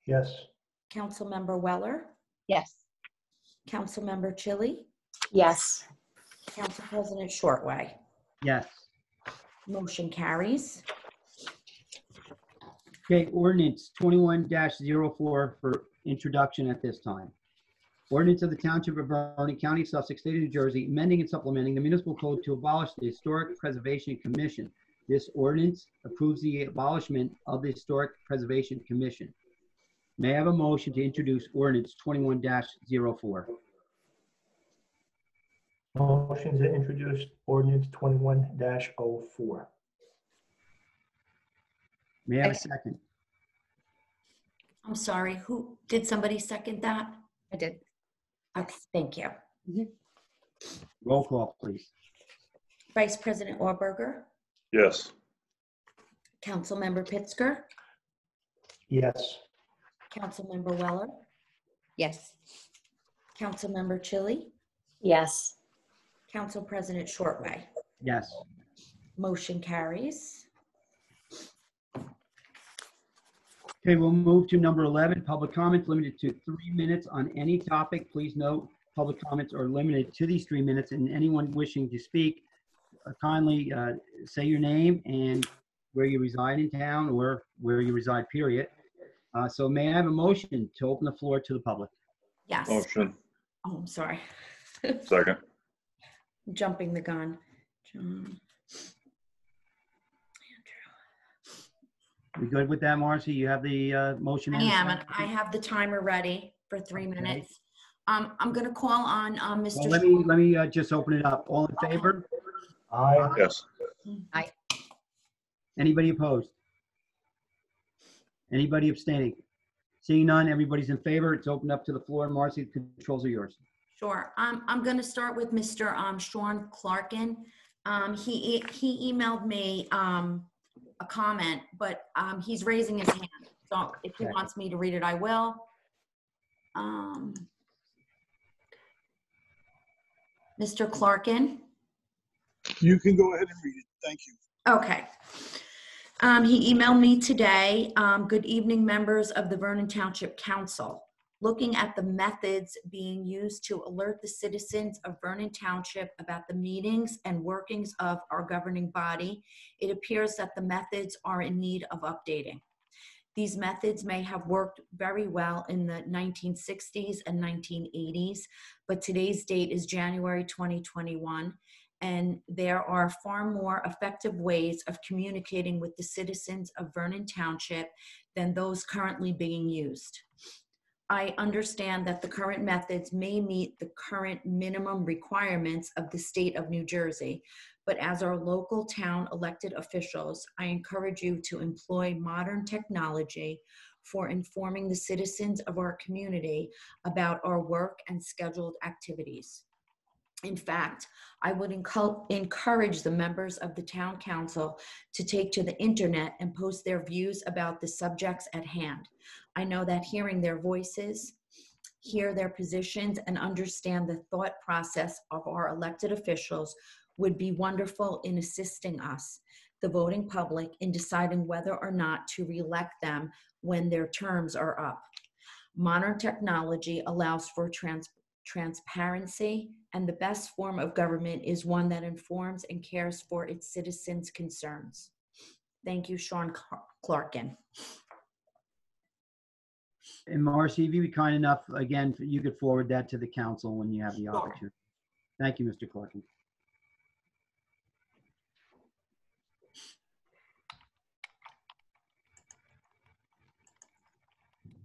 Yes. Councilmember Weller, Yes. Councilmember Chili, Yes. Council President Shortway. Yes. Motion carries. Okay, ordinance 21-04 for introduction at this time. Ordinance of the Township of Vernon, County of Sussex, State of New Jersey, amending and supplementing the municipal code to abolish the Historic Preservation Commission. This ordinance approves the abolishment of the Historic Preservation Commission. May I have a motion to introduce ordinance 21-04? Motion to introduce ordinance 21-04. May I have a second? I'm sorry, did somebody second that? I did. Okay, thank you. Roll call, please. Vice President Auerberger, Yes. Councilmember Pittsger, Yes. Councilmember Weller, Yes. Councilmember Chili, Yes. Council President Shortway. Yes. Motion carries. Okay, we'll move to number 11, public comments limited to 3 minutes on any topic. Please note, public comments are limited to these 3 minutes, and anyone wishing to speak, kindly say your name and where you reside in town or where you reside, period. So may I have a motion to open the floor to the public? Yes. Motion. Oh, I'm sorry. Second. Jumping the gun. John. We good with that, Marcy? You have the motion? I in? am, and I have the timer ready for 3 minutes. I'm going to call on Mr. Well, let me just open it up. All in favor? Aye. Yes. Aye. Anybody opposed? Anybody abstaining? Seeing none, everybody's in favor. It's opened up to the floor. Marcy, the controls are yours. Sure. I'm going to start with Mr. Sean Clarkin. He emailed me a comment, but he's raising his hand. So if he wants me to read it, I will. Mr. Clarkin. You can go ahead and read it. Thank you. Okay. He emailed me today. Good evening, members of the Vernon Township Council. Looking at the methods being used to alert the citizens of Vernon Township about the meetings and workings of our governing body, it appears that the methods are in need of updating. These methods may have worked very well in the 1960s and 1980s, but today's date is January 2021, and there are far more effective ways of communicating with the citizens of Vernon Township than those currently being used. I understand that the current methods may meet the current minimum requirements of the state of New Jersey, but as our local town elected officials, I encourage you to employ modern technology for informing the citizens of our community about our work and scheduled activities. In fact, I would encourage the members of the town council to take to the internet and post their views about the subjects at hand. I know that hearing their voices, hear their positions, and understand the thought process of our elected officials would be wonderful in assisting us, the voting public, in deciding whether or not to reelect them when their terms are up. Modern technology allows for transparency, and the best form of government is one that informs and cares for its citizens' concerns. Thank you, Sean Clarkin. And Marcy, if you'd be kind enough, again, you could forward that to the council when you have the Sure. opportunity. Thank you, Mr. Clarkin.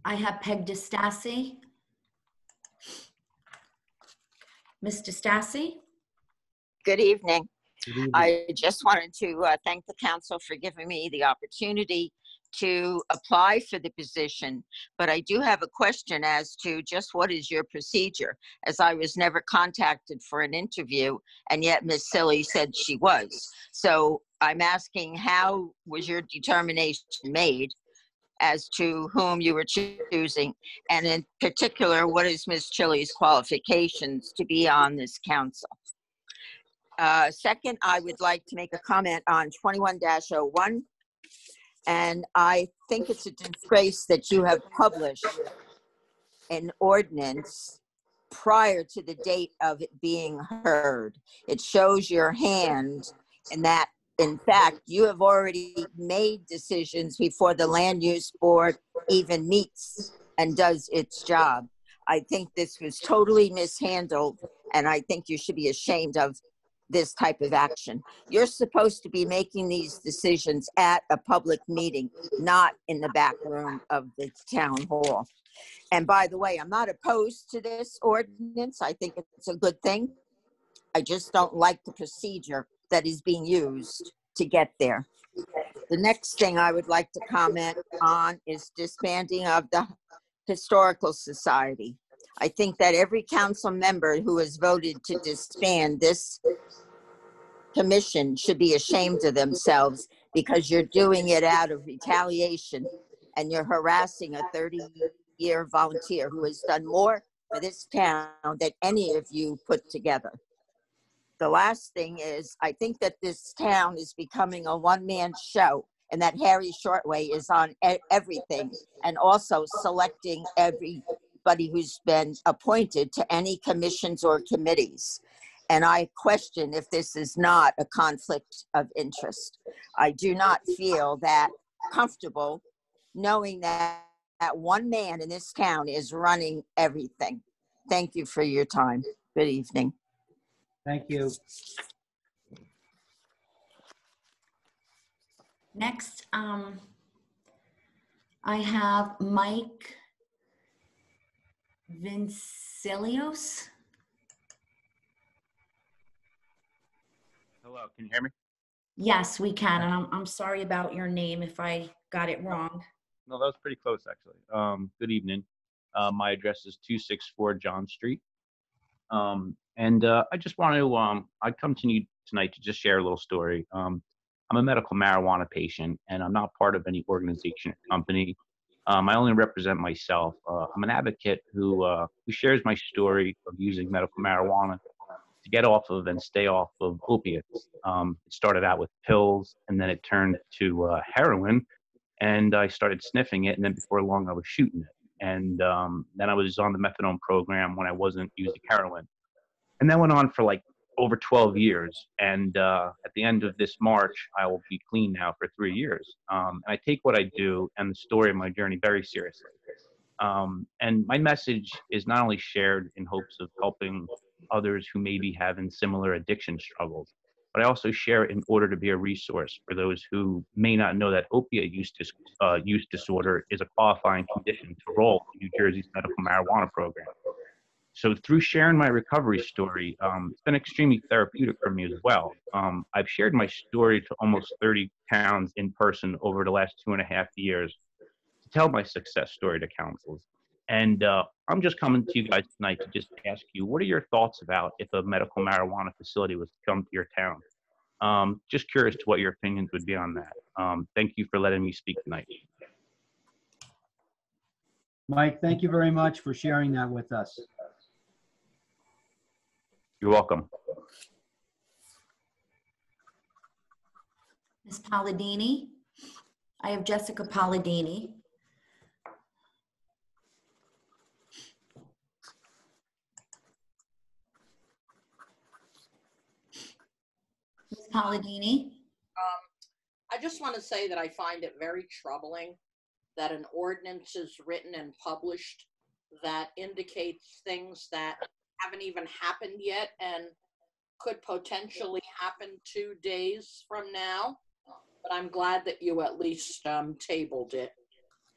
I have Peg DeStassi. Ms. DeStassi? Good evening. Good evening. I just wanted to thank the council for giving me the opportunity to apply for the position, but I do have a question as to just what is your procedure, as I was never contacted for an interview, and yet Ms. Silly said she was. So I'm asking, how was your determination made as to whom you were choosing? And in particular, what is Ms. Chili's qualifications to be on this council? Second, I would like to make a comment on 21-01. And I think it's a disgrace that you have published an ordinance prior to the date of it being heard. It shows your hand in that, in fact, you have already made decisions before the land use board even meets and does its job. I think this was totally mishandled, and I think you should be ashamed of this type of action. You're supposed to be making these decisions at a public meeting, not in the back room of the town hall. And by the way, I'm not opposed to this ordinance. I think it's a good thing. I just don't like the procedure that is being used to get there. The next thing I would like to comment on is disbanding of the Historical Society. I think that every council member who has voted to disband this commission should be ashamed of themselves, because you're doing it out of retaliation and you're harassing a 30-year volunteer who has done more for this town than any of you put together. The last thing is, I think that this town is becoming a one-man show, and that Harry Shortway is on everything, and also selecting everybody who's been appointed to any commissions or committees. And I question if this is not a conflict of interest. I do not feel that comfortable knowing that one man in this town is running everything. Thank you for your time. Good evening. Thank you. Next, I have Mike Vincilios. Hello, can you hear me? Yes, we can, and I'm sorry about your name if I got it wrong. No, that was pretty close, actually. Good evening. My address is 264 John Street. I just want to, I come to you tonight to just share a little story. I'm a medical marijuana patient, and I'm not part of any organization or company. I only represent myself. I'm an advocate who shares my story of using medical marijuana to get off of and stay off of opiates. It started out with pills, and then it turned to heroin, and I started sniffing it, and then before long I was shooting it. And then I was on the methadone program when I wasn't using heroin. And that went on for like over 12 years. And at the end of this March, I will be clean now for 3 years. And I take what I do and the story of my journey very seriously. And my message is not only shared in hopes of helping others who may be having similar addiction struggles, but I also share it in order to be a resource for those who may not know that opiate use disorder is a qualifying condition to enroll in New Jersey's medical marijuana program. So through sharing my recovery story, it's been extremely therapeutic for me as well. I've shared my story to almost 30 towns in person over the last 2.5 years to tell my success story to councils. And I'm just coming to you guys tonight to just ask you, what are your thoughts about if a medical marijuana facility was to come to your town? Just curious to what your opinions would be on that. Thank you for letting me speak tonight. Mike, thank you very much for sharing that with us. You're welcome. Ms. Palladini. I have Jessica Palladini. Palladini? I just want to say that I find it very troubling that an ordinance is written and published that indicates things that haven't even happened yet and could potentially happen 2 days from now. But I'm glad that you at least tabled it.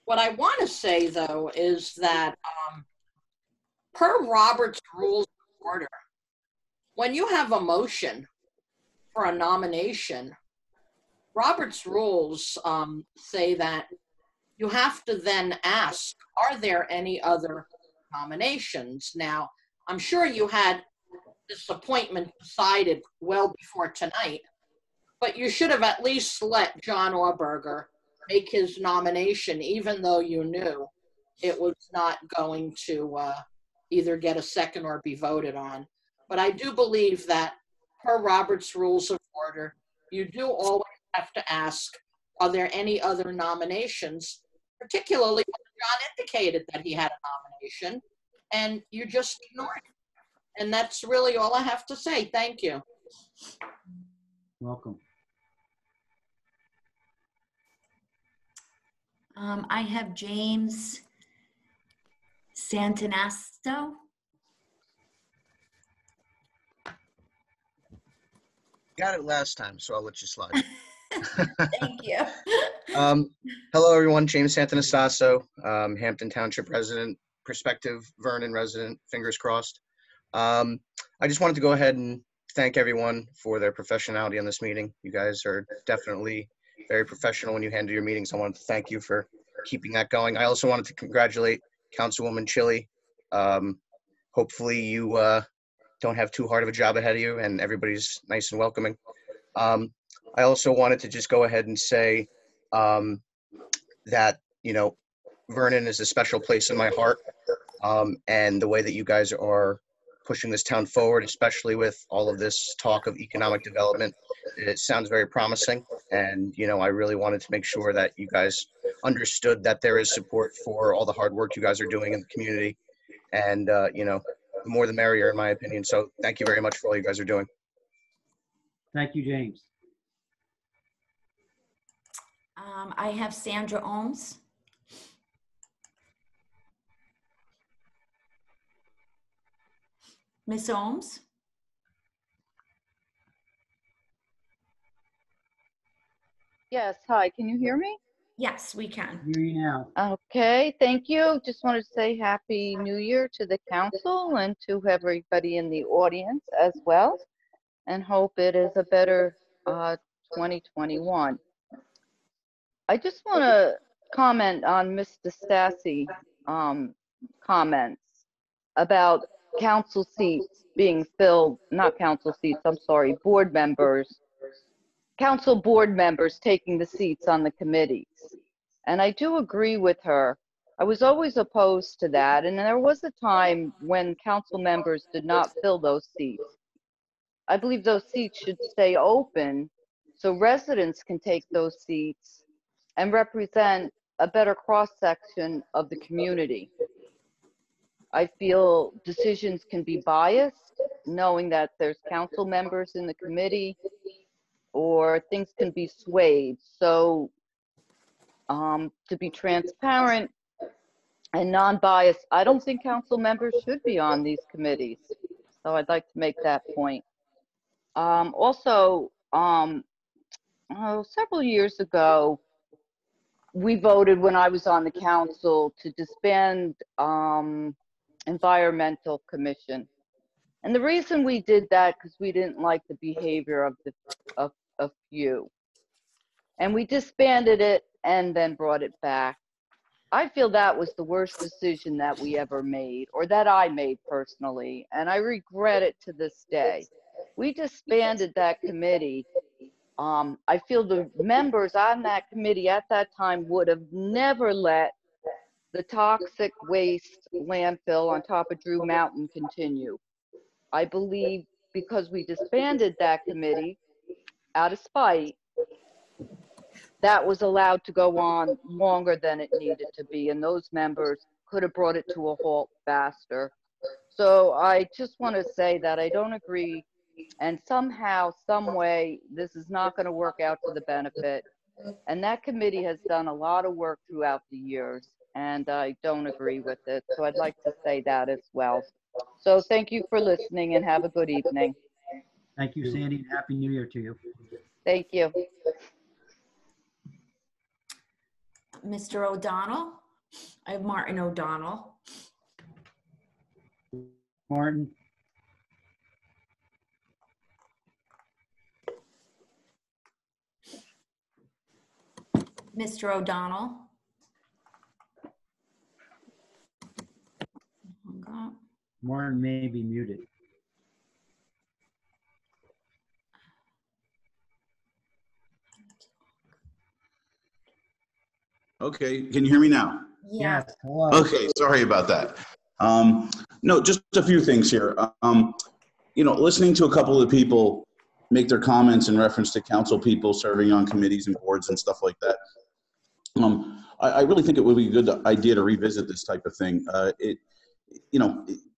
What I want to say, though, is that per Robert's Rules of Order, when you have a motion for a nomination, Robert's rules say that you have to then ask, are there any other nominations? Now, I'm sure you had this appointment decided well before tonight, but you should have at least let John Orberger make his nomination, even though you knew it was not going to either get a second or be voted on. But I do believe that per Robert's Rules of Order, you do always have to ask, are there any other nominations, particularly when John indicated that he had a nomination, and you just ignored it. And that's really all I have to say. Thank you. Welcome. I have James Santanasto. Got it last time, so I'll let you slide. Thank you. Hello, everyone. James Santanastasso, Hampton Township resident, prospective Vernon resident, fingers crossed. I just wanted to go ahead and thank everyone for their professionality on this meeting. You guys are definitely very professional when you handle your meetings. I wanted to thank you for keeping that going. I also wanted to congratulate Councilwoman Chili. Hopefully you don't have too hard of a job ahead of you and everybody's nice and welcoming. I also wanted to just go ahead and say that, you know, Vernon is a special place in my heart, and the way that you guys are pushing this town forward, especially with all of this talk of economic development, it sounds very promising. And, you know, I really wanted to make sure that you guys understood that there is support for all the hard work you guys are doing in the community. And, you know, the more the merrier, in my opinion. So thank you very much for all you guys are doing. Thank you, James. I have Sandra Ohms. Ms. Ohms? Yes, hi, can you hear me? Yes, we can. Hear you now. Okay, thank you. Just wanted to say Happy New Year to the council and to everybody in the audience as well, and hope it is a better 2021. I just want to comment on Mr. Stassi comments about council seats being filled, not council seats, I'm sorry, board members, council board members taking the seats on the committees. And I do agree with her. I was always opposed to that. And there was a time when council members did not fill those seats. I believe those seats should stay open so residents can take those seats and represent a better cross-section of the community. I feel decisions can be biased, knowing that there's council members in the committee, or things can be swayed. So to be transparent and non-biased, I don't think council members should be on these committees. So I'd like to make that point. Also, several years ago, we voted when I was on the council to disband Environmental Commission. And the reason we did that, because we didn't like the behavior of a few. And we disbanded it and then brought it back. I feel that was the worst decision that we ever made, or that I made personally, and I regret it to this day. We disbanded that committee. I feel the members on that committee at that time would have never let the toxic waste landfill on top of Drew Mountain continue. I believe because we disbanded that committee out of spite, that was allowed to go on longer than it needed to be, and those members could have brought it to a halt faster. So I just want to say that I don't agree and somehow, some way, this is not going to work out to the benefit. And that committee has done a lot of work throughout the years, and I don't agree with it. So I'd like to say that as well. So thank you for listening and have a good evening. Thank you, Sandy, and Happy New Year to you. Thank you. Mr. O'Donnell? I have Martin O'Donnell. Martin? Mr. O'Donnell? Martin may be muted. Okay, can you hear me now? Yes, hello. Okay, sorry about that. No, just a few things here. Listening to a couple of people make their comments in reference to council people serving on committees and boards and stuff like that. I really think it would be a good idea to revisit this type of thing.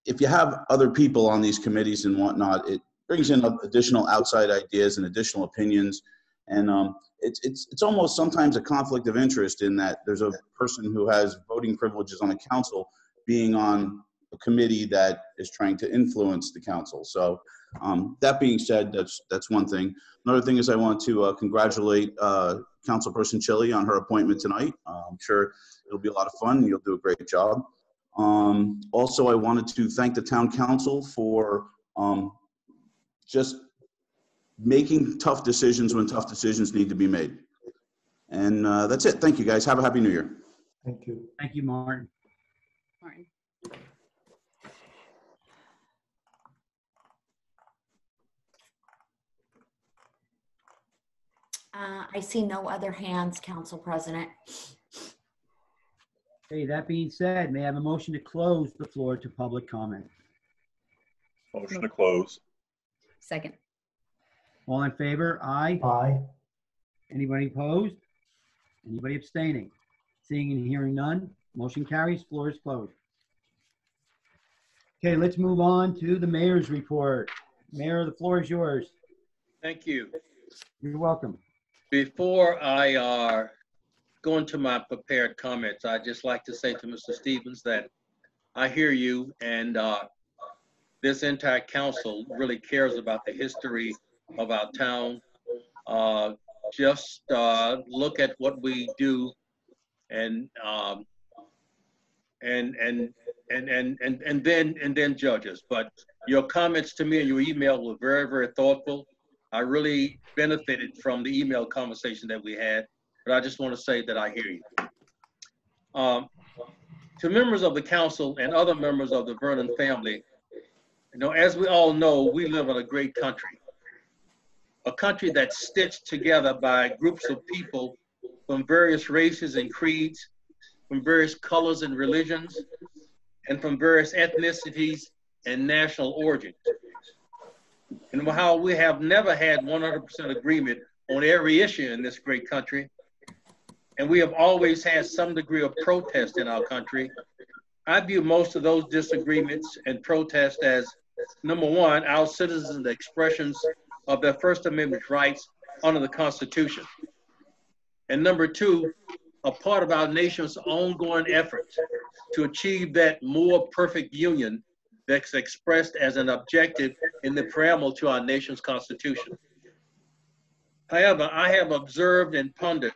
If you have other people on these committees and whatnot, it brings in additional outside ideas and additional opinions. And it's almost sometimes a conflict of interest in that there's a person who has voting privileges on a council being on a committee that is trying to influence the council. So that being said, that's one thing. Another thing is I want to congratulate Councilperson Chili on her appointment tonight. I'm sure it'll be a lot of fun and you'll do a great job. Also, I wanted to thank the town council for just making tough decisions when tough decisions need to be made. And that's it. Thank you, guys. Have a happy new year. Thank you. Thank you, Martin. Martin. I see no other hands, Council President. Okay, that being said, may I have a motion to close the floor to public comment? Motion to close. Second. All in favor? Aye. Aye. Anybody opposed? Anybody abstaining? Seeing and hearing none, motion carries. Floor is closed. Okay, let's move on to the mayor's report. Mayor, the floor is yours. Thank you. You're welcome. Before I go into my prepared comments, I'd just like to say to Mr. Stevens that I hear you, and this entire council really cares about the history of our town. Just look at what we do, and then judge us. But your comments to me and your email were very, very thoughtful. I really benefited from the email conversation that we had, but I just want to say that I hear you. To members of the council and other members of the Vernon family, as we all know, we live in a great country. A country that's stitched together by groups of people from various races and creeds, from various colors and religions, and from various ethnicities and national origins. And how we have never had 100% agreement on every issue in this great country, and we have always had some degree of protest in our country, I view most of those disagreements and protests as, number one, our citizens' expressions of their First Amendment rights under the Constitution. And number two, a part of our nation's ongoing efforts to achieve that more perfect union that's expressed as an objective in the preamble to our nation's Constitution. However, I have observed and pondered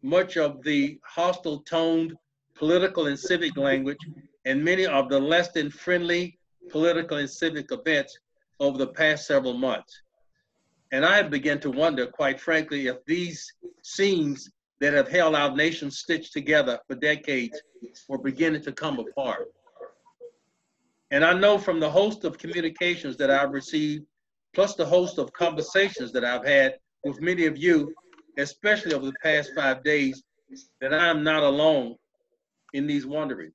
much of the hostile toned political and civic language and many of the less than friendly political and civic events over the past several months. And I have begun to wonder, quite frankly, if these seams that have held our nation stitched together for decades were beginning to come apart. And I know from the host of communications that I've received, plus the host of conversations that I've had with many of you, especially over the past 5 days, that I am not alone in these wanderings.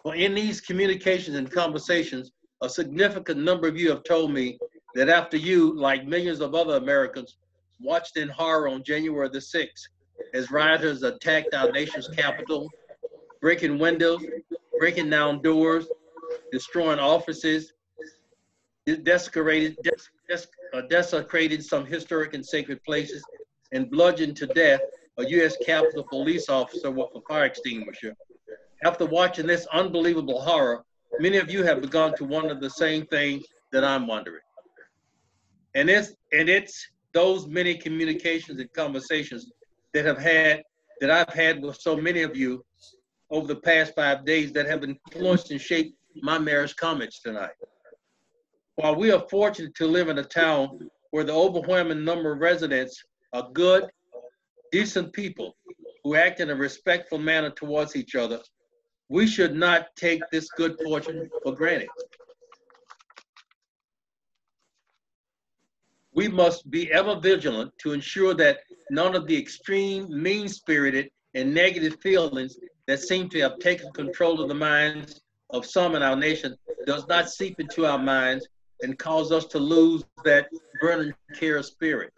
Well, in these communications and conversations, a significant number of you have told me that after you, like millions of other Americans, watched in horror on January the 6th as rioters attacked our nation's capital, breaking windows, breaking down doors, destroying offices, desecrated some historic and sacred places, and bludgeoned to death a U.S. Capitol police officer with a fire extinguisher. After watching this unbelievable horror, many of you have begun to wonder the same thing that I'm wondering. And it's those many communications and conversations that I've had with so many of you over the past 5 days that have influenced and shaped my mayor's comments tonight. While we are fortunate to live in a town where the overwhelming number of residents are good, decent people who act in a respectful manner towards each other, we should not take this good fortune for granted. We must be ever vigilant to ensure that none of the extreme, mean-spirited, and negative feelings that seem to have taken control of the minds of some in our nation does not seep into our minds and cause us to lose that Vernon care spirit.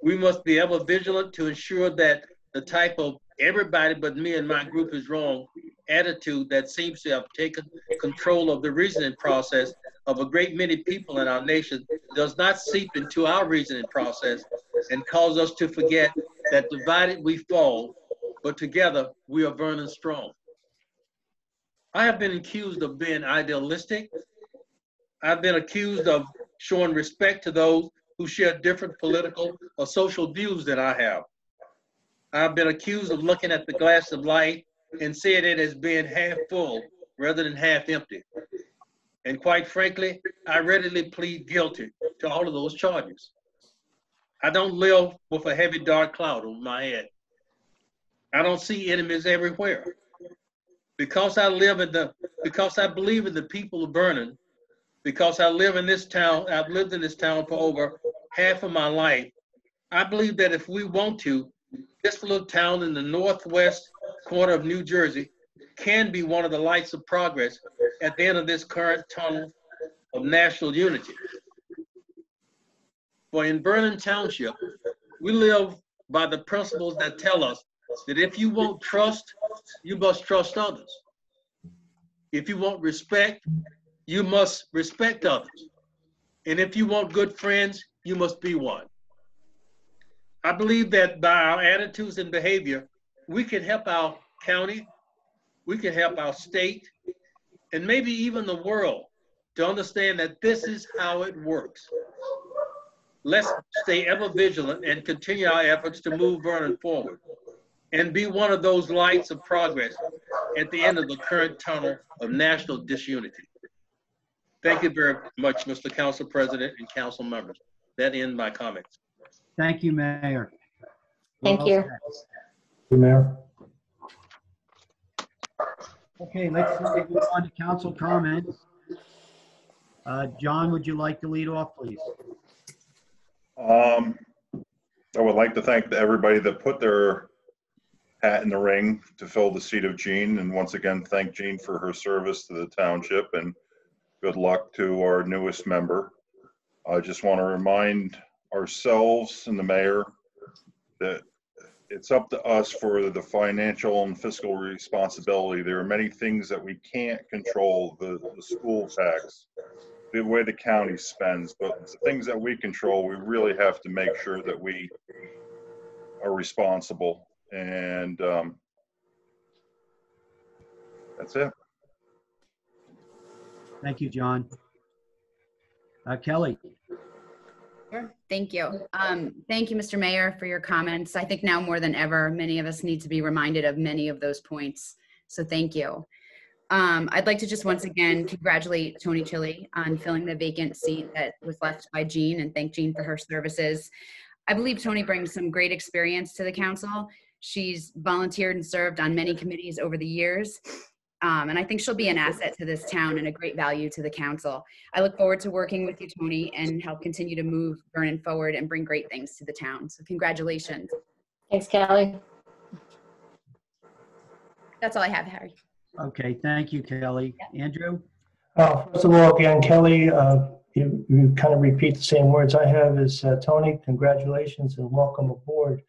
We must be ever vigilant to ensure that the type of everybody but me and my group is wrong attitude that seems to have taken control of the reasoning process of a great many people in our nation does not seep into our reasoning process and cause us to forget that divided we fall, but together we are Vernon strong. I have been accused of being idealistic. I've been accused of showing respect to those who share different political or social views than I have. I've been accused of looking at the glass of light and seeing it as being half full rather than half empty. And quite frankly, I readily plead guilty to all of those charges. I don't live with a heavy dark cloud over my head. I don't see enemies everywhere. Because I believe in the people of Vernon, because I live in this town, I've lived in this town for over half of my life, I believe that if we want to, this little town in the northwest corner of New Jersey can be one of the lights of progress at the end of this current tunnel of national unity. For in Vernon Township, we live by the principles that tell us that if you want trust, you must trust others. If you want respect, you must respect others. And if you want good friends, you must be one. I believe that by our attitudes and behavior, we can help our county, we can help our state, and maybe even the world to understand that this is how it works. Let's stay ever vigilant and continue our efforts to move Vernon forward and be one of those lights of progress at the end of the current tunnel of national disunity. Thank you very much, Mr. Council President and council members. That ends my comments. Thank you, Mayor. Thank Well you. said. Thank you, Mayor. Okay, let's move on to council comments. John, would you like to lead off, please? I would like to thank everybody that put their hat in the ring to fill the seat of Jean, and once again thank Jean for her service to the township, and good luck to our newest member. I just want to remind ourselves and the mayor that it's up to us for the financial and fiscal responsibility. There are many things that we can't control, the school tax, the way the county spends, but the things that we control, we really have to make sure that we are responsible. And that's it. Thank you, John. Kelly. Sure. Thank you. Thank you, Mr. Mayor, for your comments. I think now more than ever, many of us need to be reminded of many of those points. So thank you. I'd like to just once again congratulate Tony Chili on filling the vacant seat that was left by Jean, and thank Jean for her services. I believe Tony brings some great experience to the council. She's volunteered and served on many committees over the years. And I think she'll be an asset to this town and a great value to the council. I look forward to working with you, Tony, and help continue to move Vernon forward and bring great things to the town. So congratulations. Thanks, Kelly. That's all I have, Harry. Okay, thank you, Kelly. Andrew? First of all, again, Kelly, you kind of repeat the same words I have as Tony. Congratulations and welcome aboard.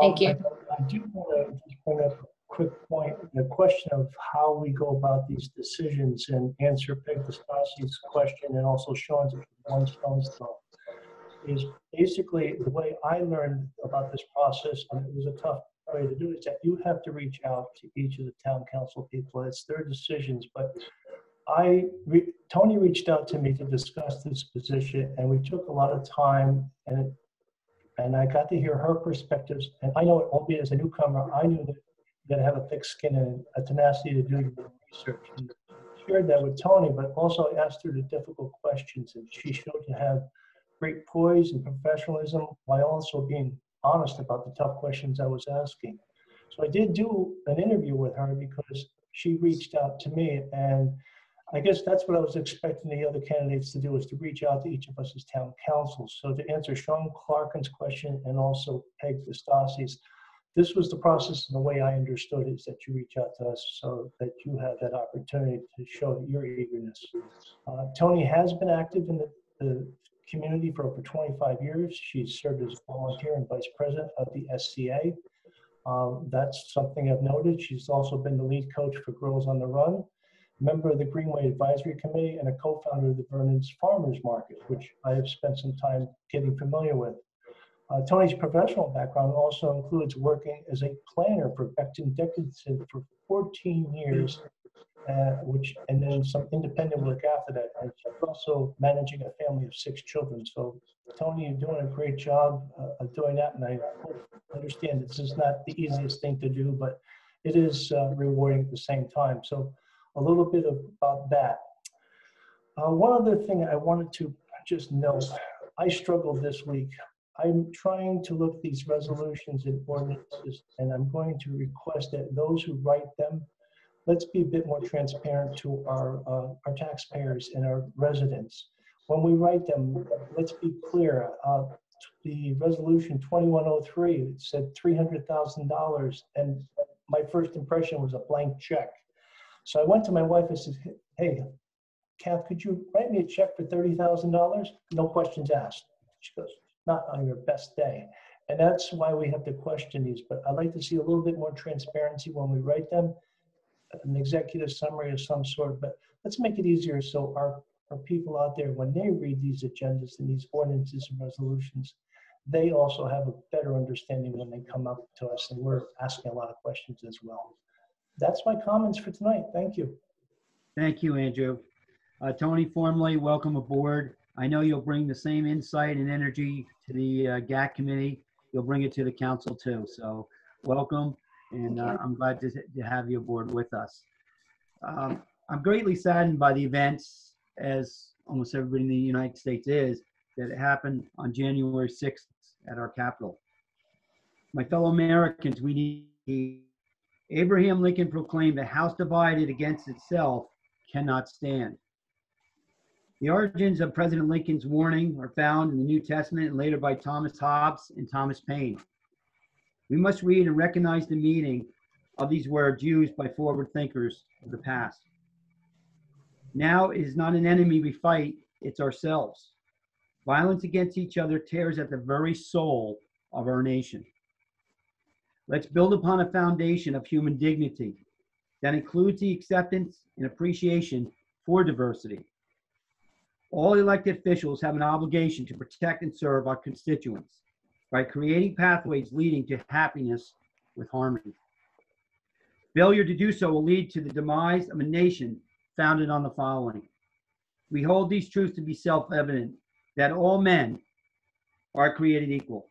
Thank you. I do want to just bring up a quick point, the question of how we go about these decisions and answer Peg Stasi's question and also Sean's one stone's throw is basically the way I learned about this process, and it was a tough way to do it, is that you have to reach out to each of the town council people. It's their decisions, but Tony reached out to me to discuss this position, and we took a lot of time, and I got to hear her perspectives. And I know, albeit as a newcomer, I knew that I have a thick skin and a tenacity to do the research. And shared that with Tony, but also asked her the difficult questions, and she showed to have great poise and professionalism while also being honest about the tough questions I was asking. So I did do an interview with her because she reached out to me, and I guess that's what I was expecting the other candidates to do, is to reach out to each of us as town councils. So to answer Sean Clarkin's question and also Peg Stasi's, this was the process, and the way I understood it is that you reach out to us so that you have that opportunity to show your eagerness. Tony has been active in the community for over 25 years. She's served as volunteer and vice president of the SCA. That's something I've noted. She's also been the lead coach for Girls on the Run, member of the Greenway Advisory Committee, and a co-founder of the Vernon's Farmers Market, which I have spent some time getting familiar with. Tony's professional background also includes working as a planner for Becton Dickinson for 14 years, and then some independent work after that. And she's also managing a family of 6 children. So Tony, you're doing a great job of doing that, and I understand this is not the easiest thing to do, but it is rewarding at the same time. So a little bit about that. One other thing I wanted to just note, I struggled this week. I'm trying to look at these resolutions and ordinances, and I'm going to request that those who write them, let's be a bit more transparent to our taxpayers and our residents. When we write them, let's be clear. The resolution 2103, it said $300,000, and my first impression was a blank check. So I went to my wife and said, hey, Kath, could you write me a check for $30,000? No questions asked. She goes, not on your best day. And that's why we have to question these. But I'd like to see a little bit more transparency when we write them, an executive summary of some sort. But let's make it easier so our people out there, when they read these agendas and these ordinances and resolutions, they also have a better understanding when they come up to us. And we're asking a lot of questions as well. That's my comments for tonight. Thank you. Thank you, Andrew. Tony, formally welcome aboard. I know you'll bring the same insight and energy to the GAC committee. You'll bring it to the council too. So welcome, and I'm glad to have you aboard with us. I'm greatly saddened by the events, as almost everybody in the United States is, that happened on January 6th at our Capitol. My fellow Americans, we need. Abraham Lincoln proclaimed, "The house divided against itself cannot stand." The origins of President Lincoln's warning are found in the New Testament and later by Thomas Hobbes and Thomas Paine. We must read and recognize the meaning of these words used by forward thinkers of the past. Now it is not an enemy we fight, it's ourselves. Violence against each other tears at the very soul of our nation. Let's build upon a foundation of human dignity that includes the acceptance and appreciation for diversity. All elected officials have an obligation to protect and serve our constituents by creating pathways leading to happiness with harmony. Failure to do so will lead to the demise of a nation founded on the following. We hold these truths to be self-evident, that all men are created equal,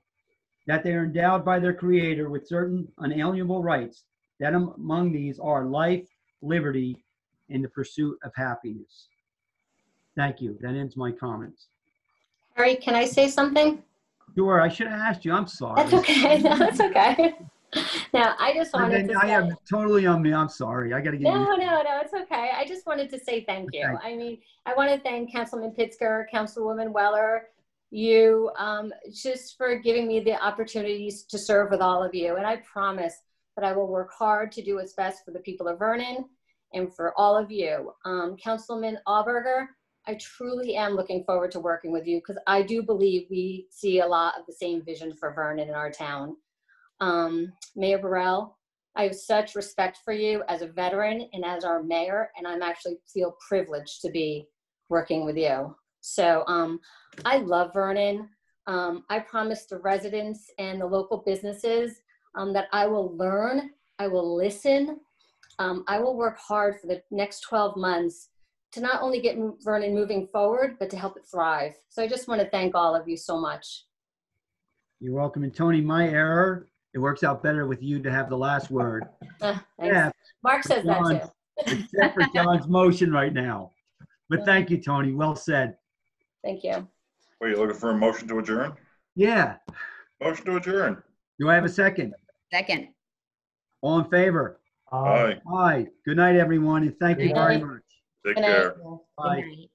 that they are endowed by their Creator with certain unalienable rights, that among these are life, liberty, and the pursuit of happiness. Thank you. That ends my comments. Harry, can I say something? Sure, I should have asked you. I'm sorry. That's okay. No, that's okay. Now, I just wanted to say. I am totally on me. I'm sorry. I got to get No, it's okay. I just wanted to say thank you. Okay. I mean, I want to thank Councilman Pitsker, Councilwoman Weller, you, just for giving me the opportunities to serve with all of you. And I promise that I will work hard to do what's best for the people of Vernon and for all of you. Councilman Auberger, I truly am looking forward to working with you because I do believe we see a lot of the same vision for Vernon in our town. Mayor Burrell, I have such respect for you as a veteran and as our mayor, and I'm actually feel privileged to be working with you. So I love Vernon. I promise the residents and the local businesses that I will learn, I will listen, I will work hard for the next 12 months to not only get Vernon moving forward, but to help it thrive. So I just want to thank all of you so much. You're welcome. And Tony, my error, it works out better with you to have the last word. Thanks. Yeah, Mark says that too. except for John's motion right now. But thank you, Tony. Well said. Thank you. Wait, you looking for a motion to adjourn? Yeah. Motion to adjourn. Do I have a second? Second. All in favor? Aye. Aye. Good night, everyone, and thank you Good very night. much. Take Good night. care. Bye. Good night.